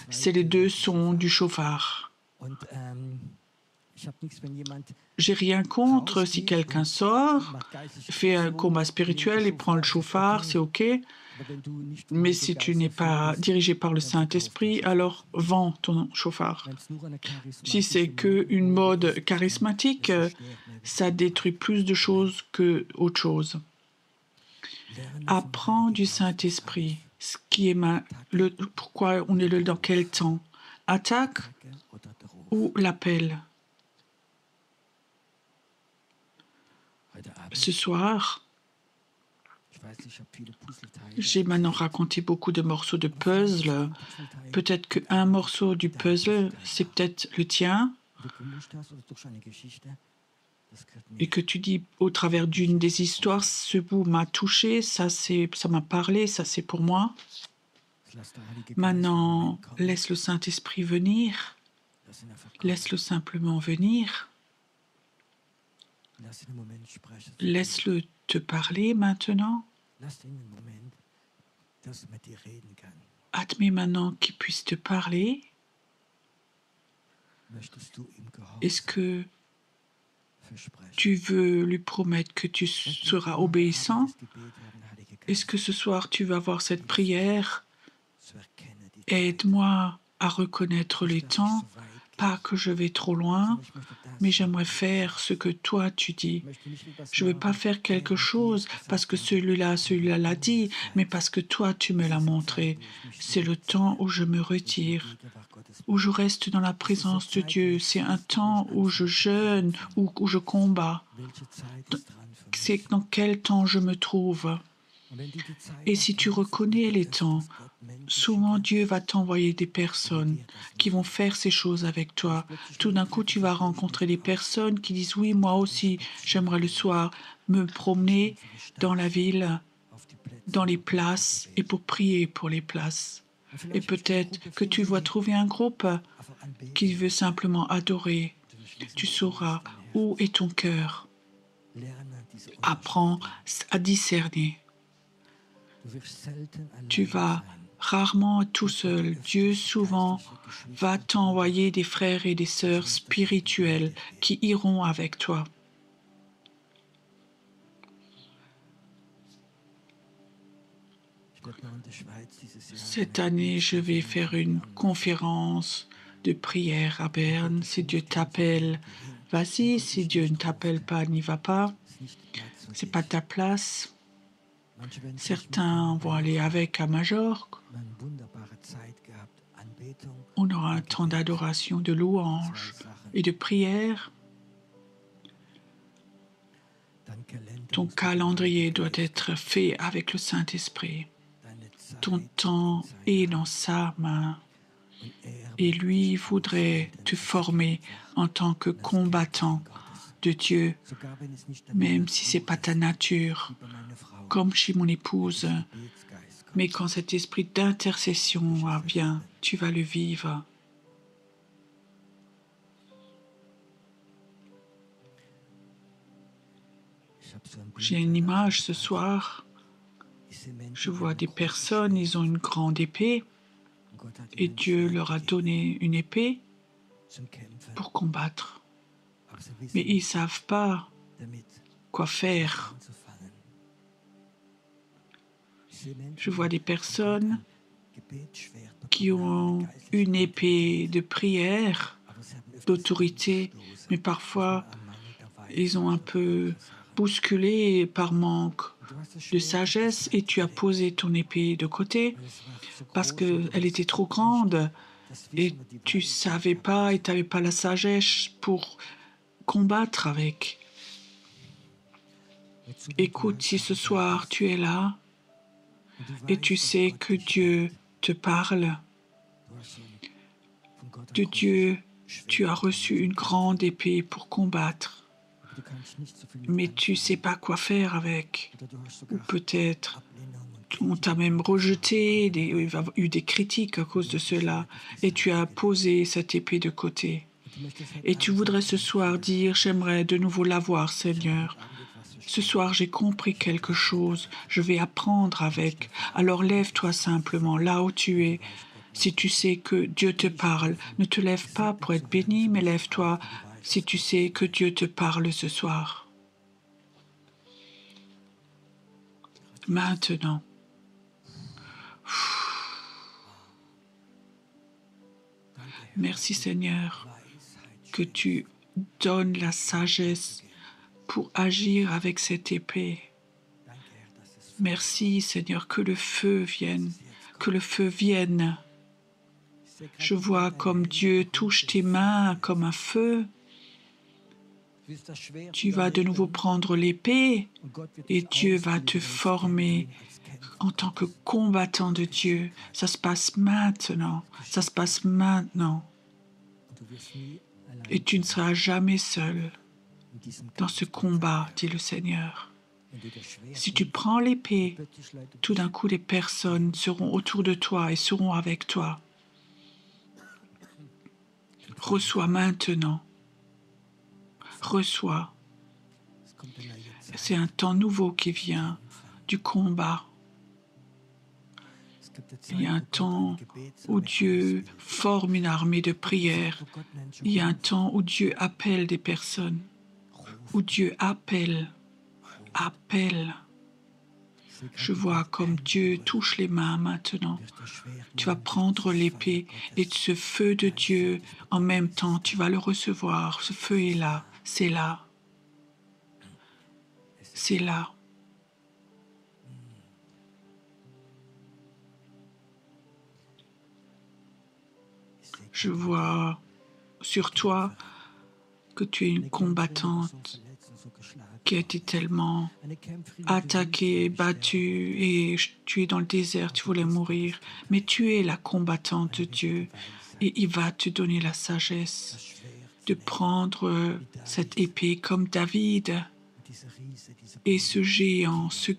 C'est les 2 sons du chauffard. J'ai rien contre si quelqu'un sort, fait un combat spirituel et prend le chauffard, c'est OK. Mais si tu n'es pas dirigé par le Saint-Esprit, alors vends ton chauffard. Si c'est qu'une mode charismatique, ça détruit plus de choses qu'autre chose. Apprends du Saint-Esprit. Ce qui est pourquoi on est dans quel temps? Attaque ou l'appel? Ce soir, j'ai maintenant raconté beaucoup de morceaux de puzzle. Peut-être qu'un morceau du puzzle, c'est peut-être le tien. Et que tu dis au travers d'une des histoires, ce bout m'a touché, ça m'a parlé, ça c'est pour moi. Maintenant, laisse le Saint-Esprit venir. Laisse-le simplement venir. Laisse-le te parler maintenant. Admets maintenant qu'il puisse te parler. Est-ce que tu veux lui promettre que tu seras obéissant? Est-ce que ce soir tu vas avoir cette prière Aide-moi à reconnaître les temps, pas que je vais trop loin, mais j'aimerais faire ce que toi tu dis. Je ne veux pas faire quelque chose parce que celui-là l'a dit, mais parce que toi tu me l'as montré. C'est le temps où je me retire, où je reste dans la présence de Dieu. C'est un temps où je jeûne, où je combats. C'est dans quel temps je me trouve. Et si tu reconnais les temps, souvent Dieu va t'envoyer des personnes qui vont faire ces choses avec toi. Tout d'un coup, tu vas rencontrer des personnes qui disent oui, moi aussi, j'aimerais le soir me promener dans la ville, dans les places et pour prier pour les places. Et peut-être que tu vas trouver un groupe qui veut simplement adorer. Tu sauras où est ton cœur. Apprends à discerner. Tu vas rarement tout seul. Dieu souvent va t'envoyer des frères et des sœurs spirituels qui iront avec toi. Cette année, je vais faire une conférence de prière à Berne. Si Dieu t'appelle, vas-y. Si Dieu ne t'appelle pas, n'y va pas. C'est pas ta place. Certains vont aller avec à Majorque. On aura un temps d'adoration, de louange et de prière. Ton calendrier doit être fait avec le Saint-Esprit. Ton temps est dans sa main. Et lui voudrait te former en tant que combattant de Dieu, même si ce n'est pas ta nature, comme chez mon épouse. Mais quand cet esprit d'intercession vient, tu vas le vivre. J'ai une image ce soir. Je vois des personnes, ils ont une grande épée et Dieu leur a donné une épée pour combattre. Mais ils ne savent pas quoi faire. Je vois des personnes qui ont une épée de prière, d'autorité, mais parfois ils ont un peu bousculé par manque de sagesse et tu as posé ton épée de côté parce qu'elle était trop grande et tu ne savais pas et tu n'avais pas la sagesse pour combattre avec. Écoute, si ce soir tu es là et tu sais que Dieu te parle, de Dieu, tu as reçu une grande épée pour combattre, mais tu ne sais pas quoi faire avec. Ou peut-être on t'a même rejeté, il y a eu des critiques à cause de cela, et tu as posé cette épée de côté. Et tu voudrais ce soir dire, j'aimerais de nouveau l'avoir, Seigneur. Ce soir, j'ai compris quelque chose, je vais apprendre avec. Alors lève-toi simplement là où tu es. Si tu sais que Dieu te parle, ne te lève pas pour être béni, mais lève-toi si tu sais que Dieu te parle ce soir. Maintenant. Merci Seigneur que tu donnes la sagesse pour agir avec cette épée. Merci Seigneur que le feu vienne, que le feu vienne. Je vois comme Dieu touche tes mains comme un feu. Tu vas de nouveau prendre l'épée et Dieu va te former en tant que combattant de Dieu. Ça se passe maintenant. Ça se passe maintenant. Et tu ne seras jamais seul dans ce combat, dit le Seigneur. Si tu prends l'épée, tout d'un coup, les personnes seront autour de toi et seront avec toi. Reçois maintenant. Reçois. C'est un temps nouveau qui vient du combat. Il y a un temps où Dieu forme une armée de prière. Il y a un temps où Dieu appelle des personnes. Où Dieu appelle. Je vois comme Dieu touche les mains maintenant. Tu vas prendre l'épée et ce feu de Dieu, en même temps, tu vas le recevoir. Ce feu est là, c'est là, c'est là. Je vois sur toi que tu es une combattante qui a été tellement attaquée, battue, et tu es dans le désert, tu voulais mourir, mais tu es la combattante de Dieu, et il va te donner la sagesse de prendre cette épée comme David et ce géant, ce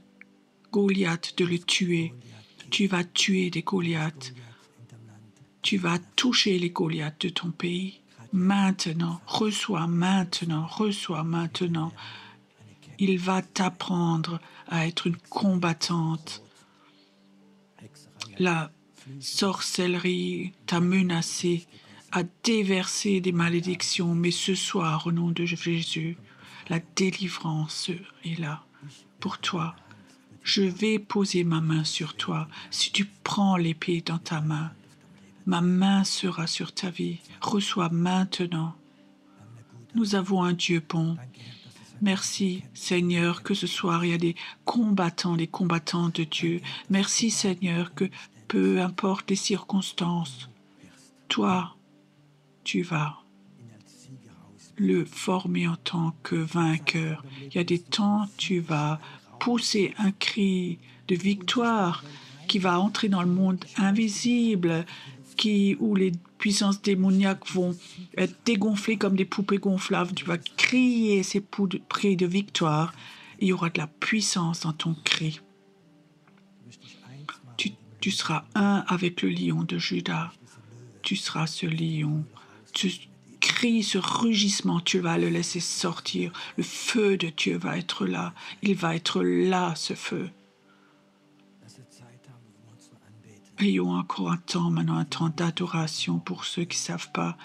Goliath, de le tuer. Tu vas tuer des Goliaths. Tu vas toucher les Goliaths de ton pays. Maintenant, reçois maintenant, reçois maintenant. Il va t'apprendre à être une combattante. La sorcellerie t'a menacé, à déverser des malédictions, mais ce soir, au nom de Jésus, la délivrance est là pour toi. Je vais poser ma main sur toi. Si tu prends l'épée dans ta main, ma main sera sur ta vie. Reçois maintenant. Nous avons un Dieu bon. Merci, Seigneur, que ce soir, il y a des combattants de Dieu. Merci, Seigneur, que peu importe les circonstances, toi, tu vas le former en tant que vainqueur. Il y a des temps, tu vas pousser un cri de victoire qui va entrer dans le monde invisible, où les puissances démoniaques vont être dégonflées comme des poupées gonflables. Tu vas crier ces cris de victoire et il y aura de la puissance dans ton cri. Tu seras un avec le lion de Juda. Tu seras ce lion. Tu cries, ce rugissement, tu vas le laisser sortir. Le feu de Dieu va être là. Il va être là, ce feu. Ayons encore un temps maintenant, un temps d'adoration pour ceux qui ne savent pas.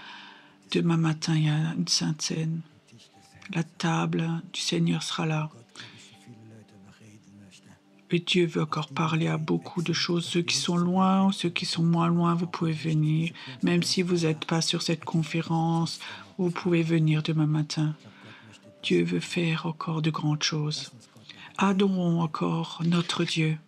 Demain matin, il y a une sainte scène. La table du Seigneur sera là. Et Dieu veut encore parler à beaucoup de choses. Ceux qui sont loin ou ceux qui sont moins loin, vous pouvez venir. Même si vous n'êtes pas sur cette conférence, vous pouvez venir demain matin. Dieu veut faire encore de grandes choses. Adorons encore notre Dieu.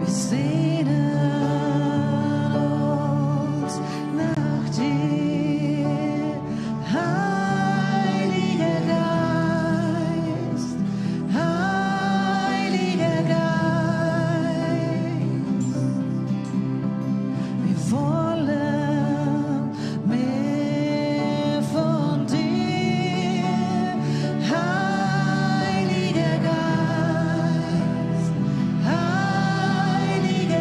wir sehnen uns nach dir, Heiliger Geist, Heiliger Geist. Wir wollen mehr von dir, Heiliger Geist, Heiliger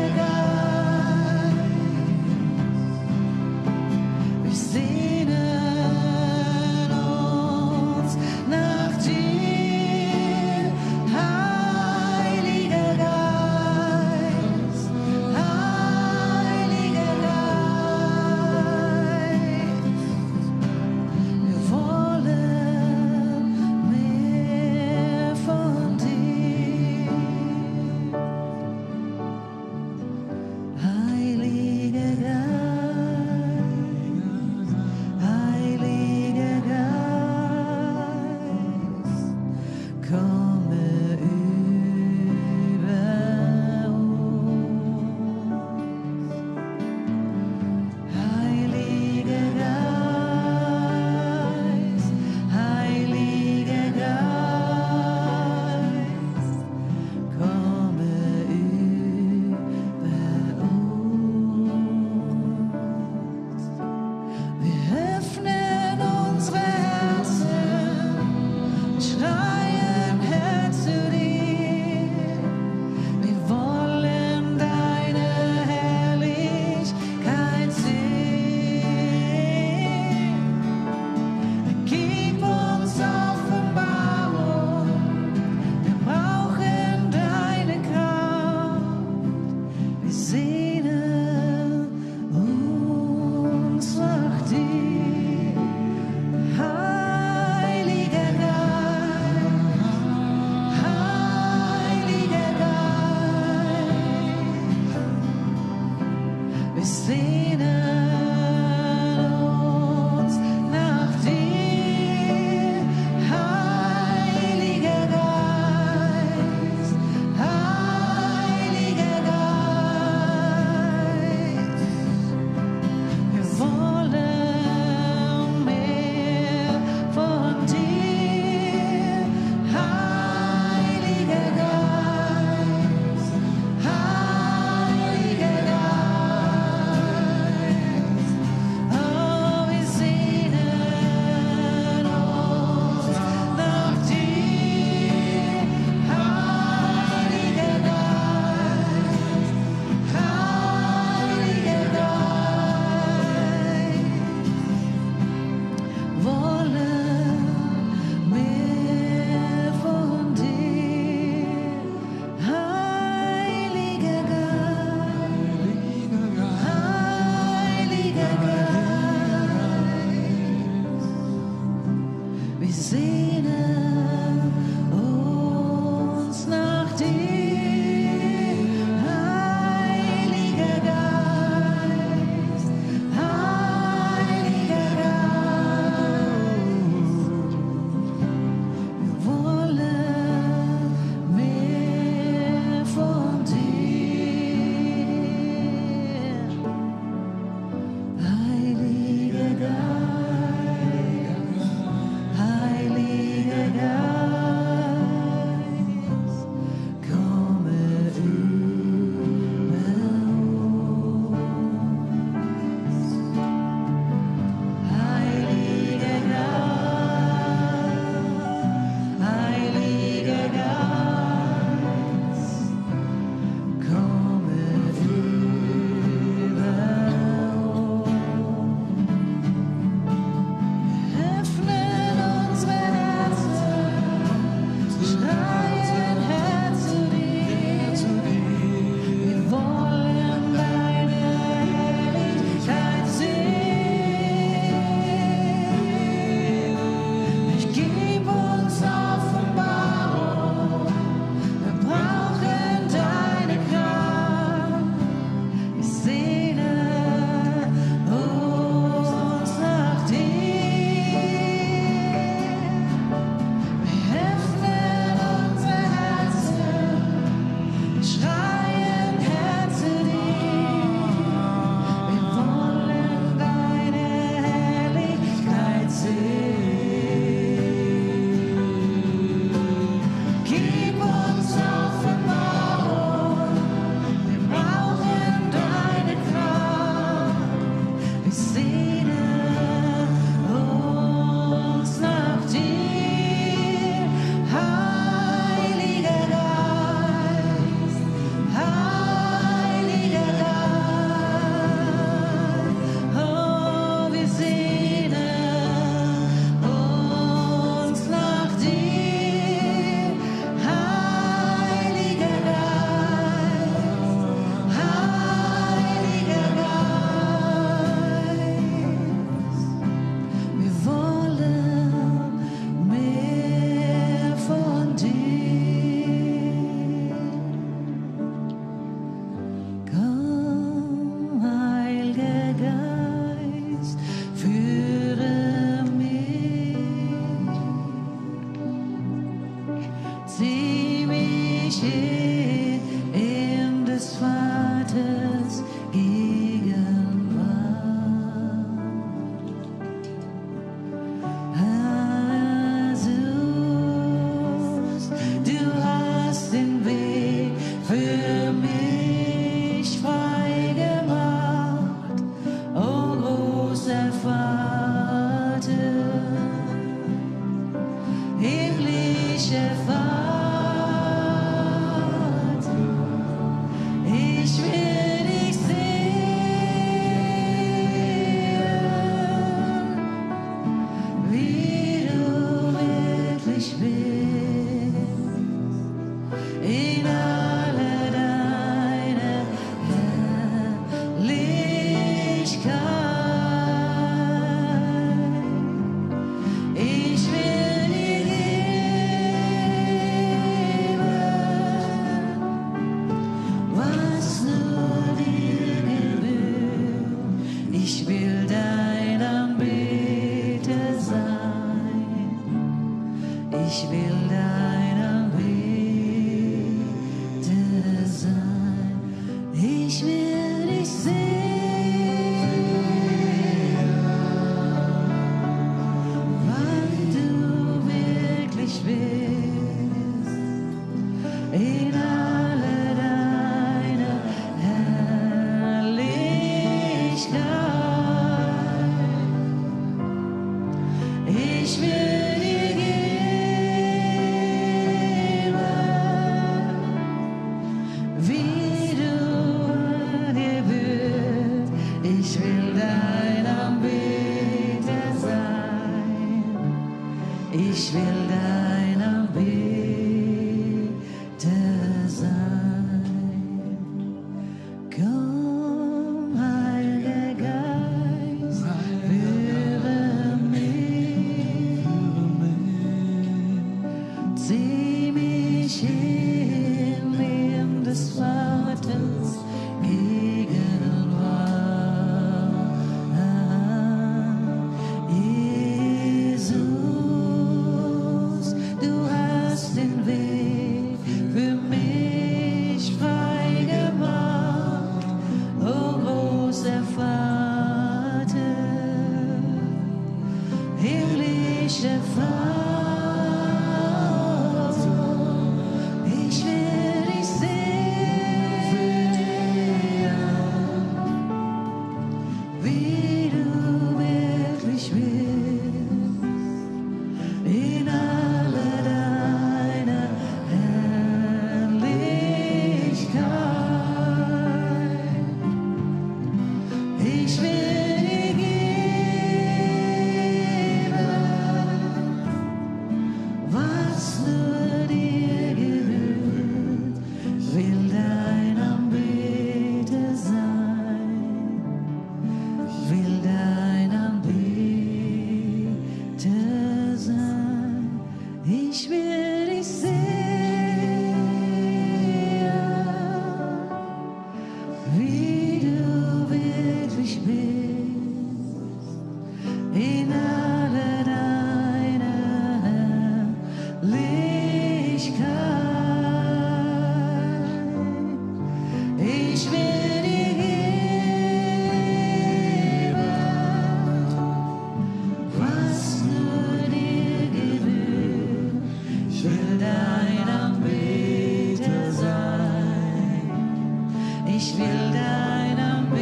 Ich will dein Anbeter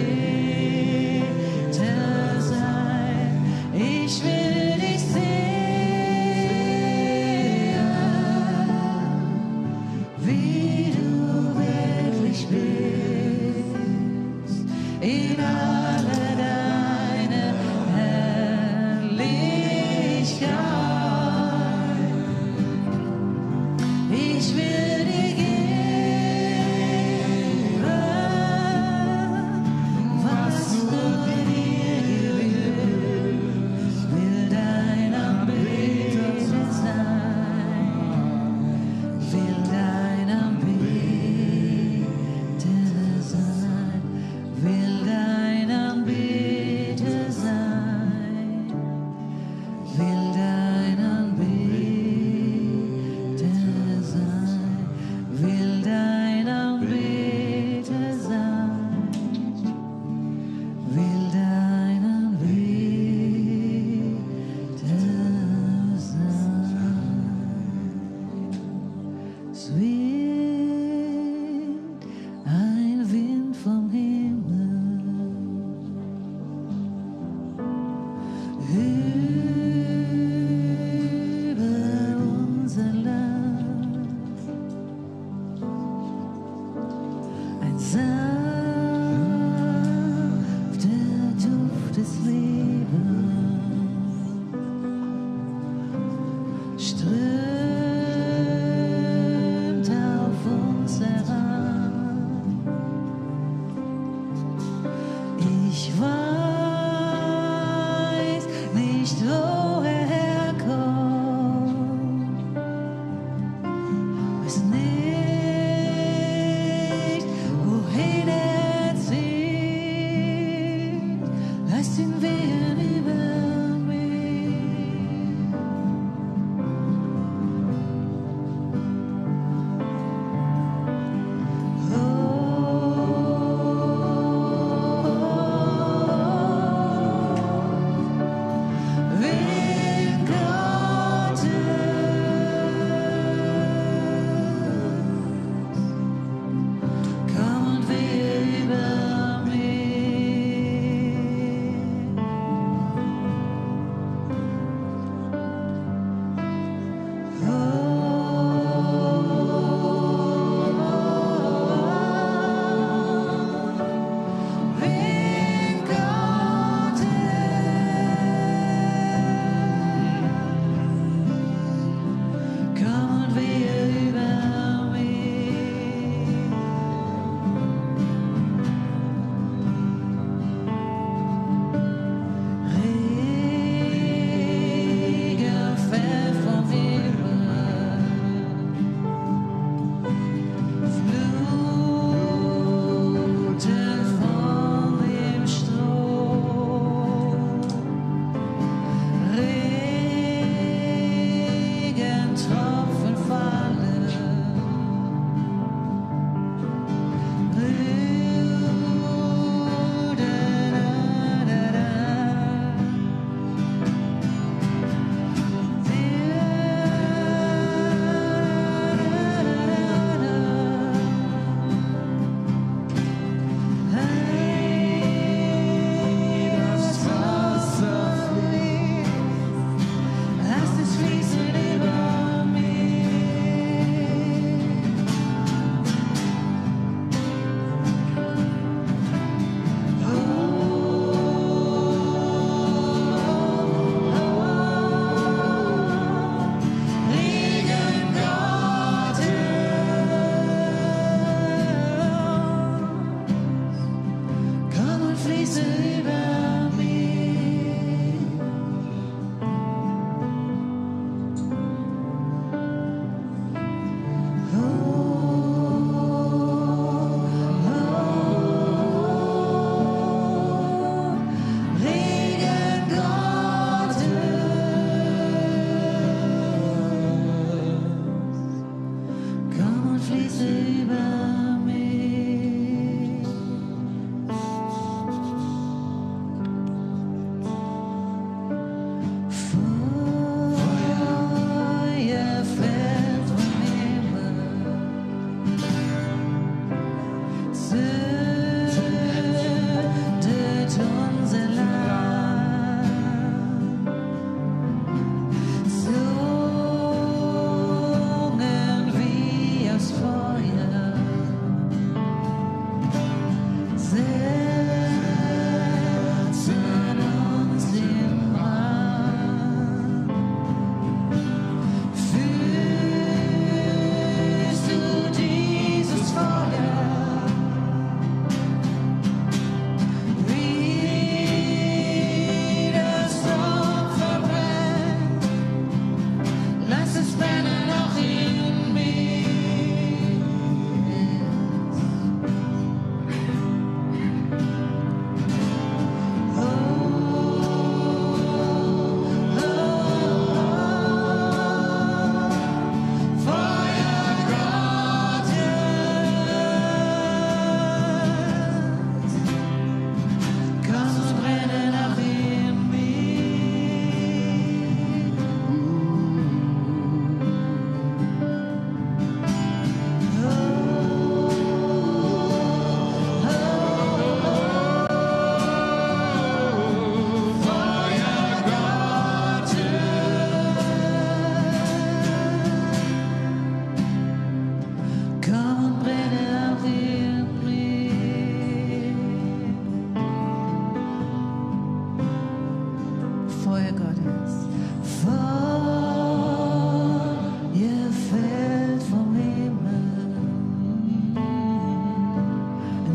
sein. Ich will dich sehen, wie du wirklich bist, in aller deiner Herrlichkeit. Ich will dir geben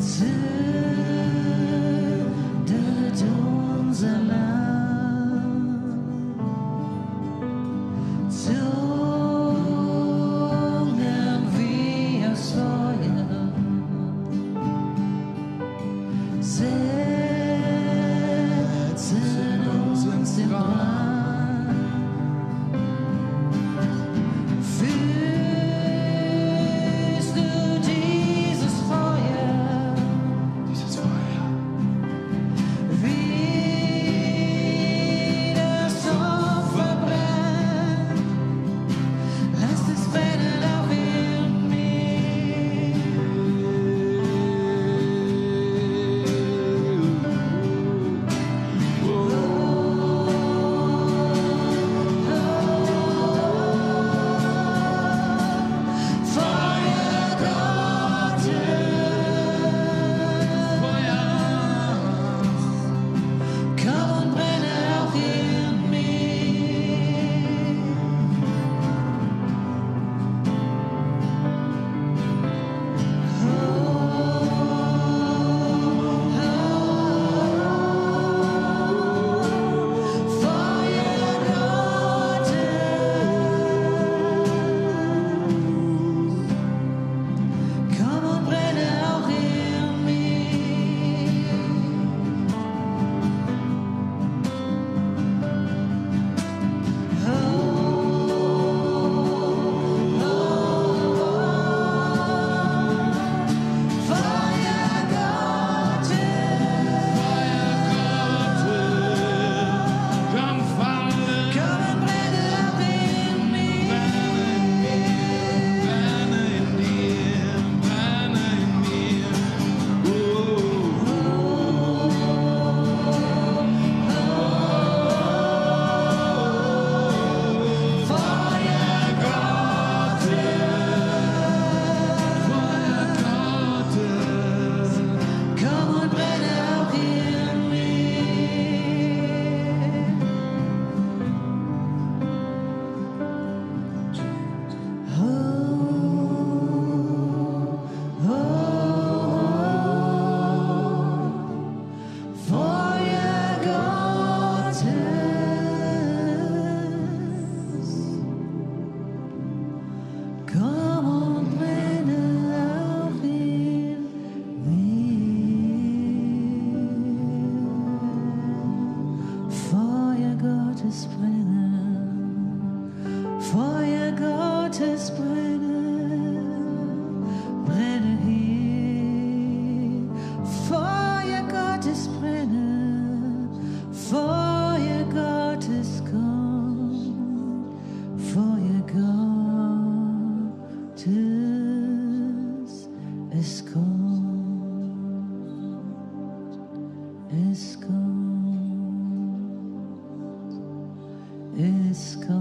zündet unser Land. Zungen wie aus Feuer, setzen uns in Brand. Fühlst du dieses Feuer? Dieses Feuer. Wie das Opfer brennt, lass es brennen auch in mir. Feuer Gottes, komm und brenne auch in mir. Feuer Gottes, komm und brenne auch in mir. Feuer Gottes, Komm, falle, komm und brenne auch in mir. brenne in dir, brenne in mir. Feuer Gottes, komm und brenne auch in Feuer Gottes, komm und brenne auch in mir. Feuer Gottes brennen, Feuer Gottes brennen, brenne hier. Feuer Gottes brennen, Feuer Gottes kommt, Feuer Gottes, es kommt, es kommt, es kommt.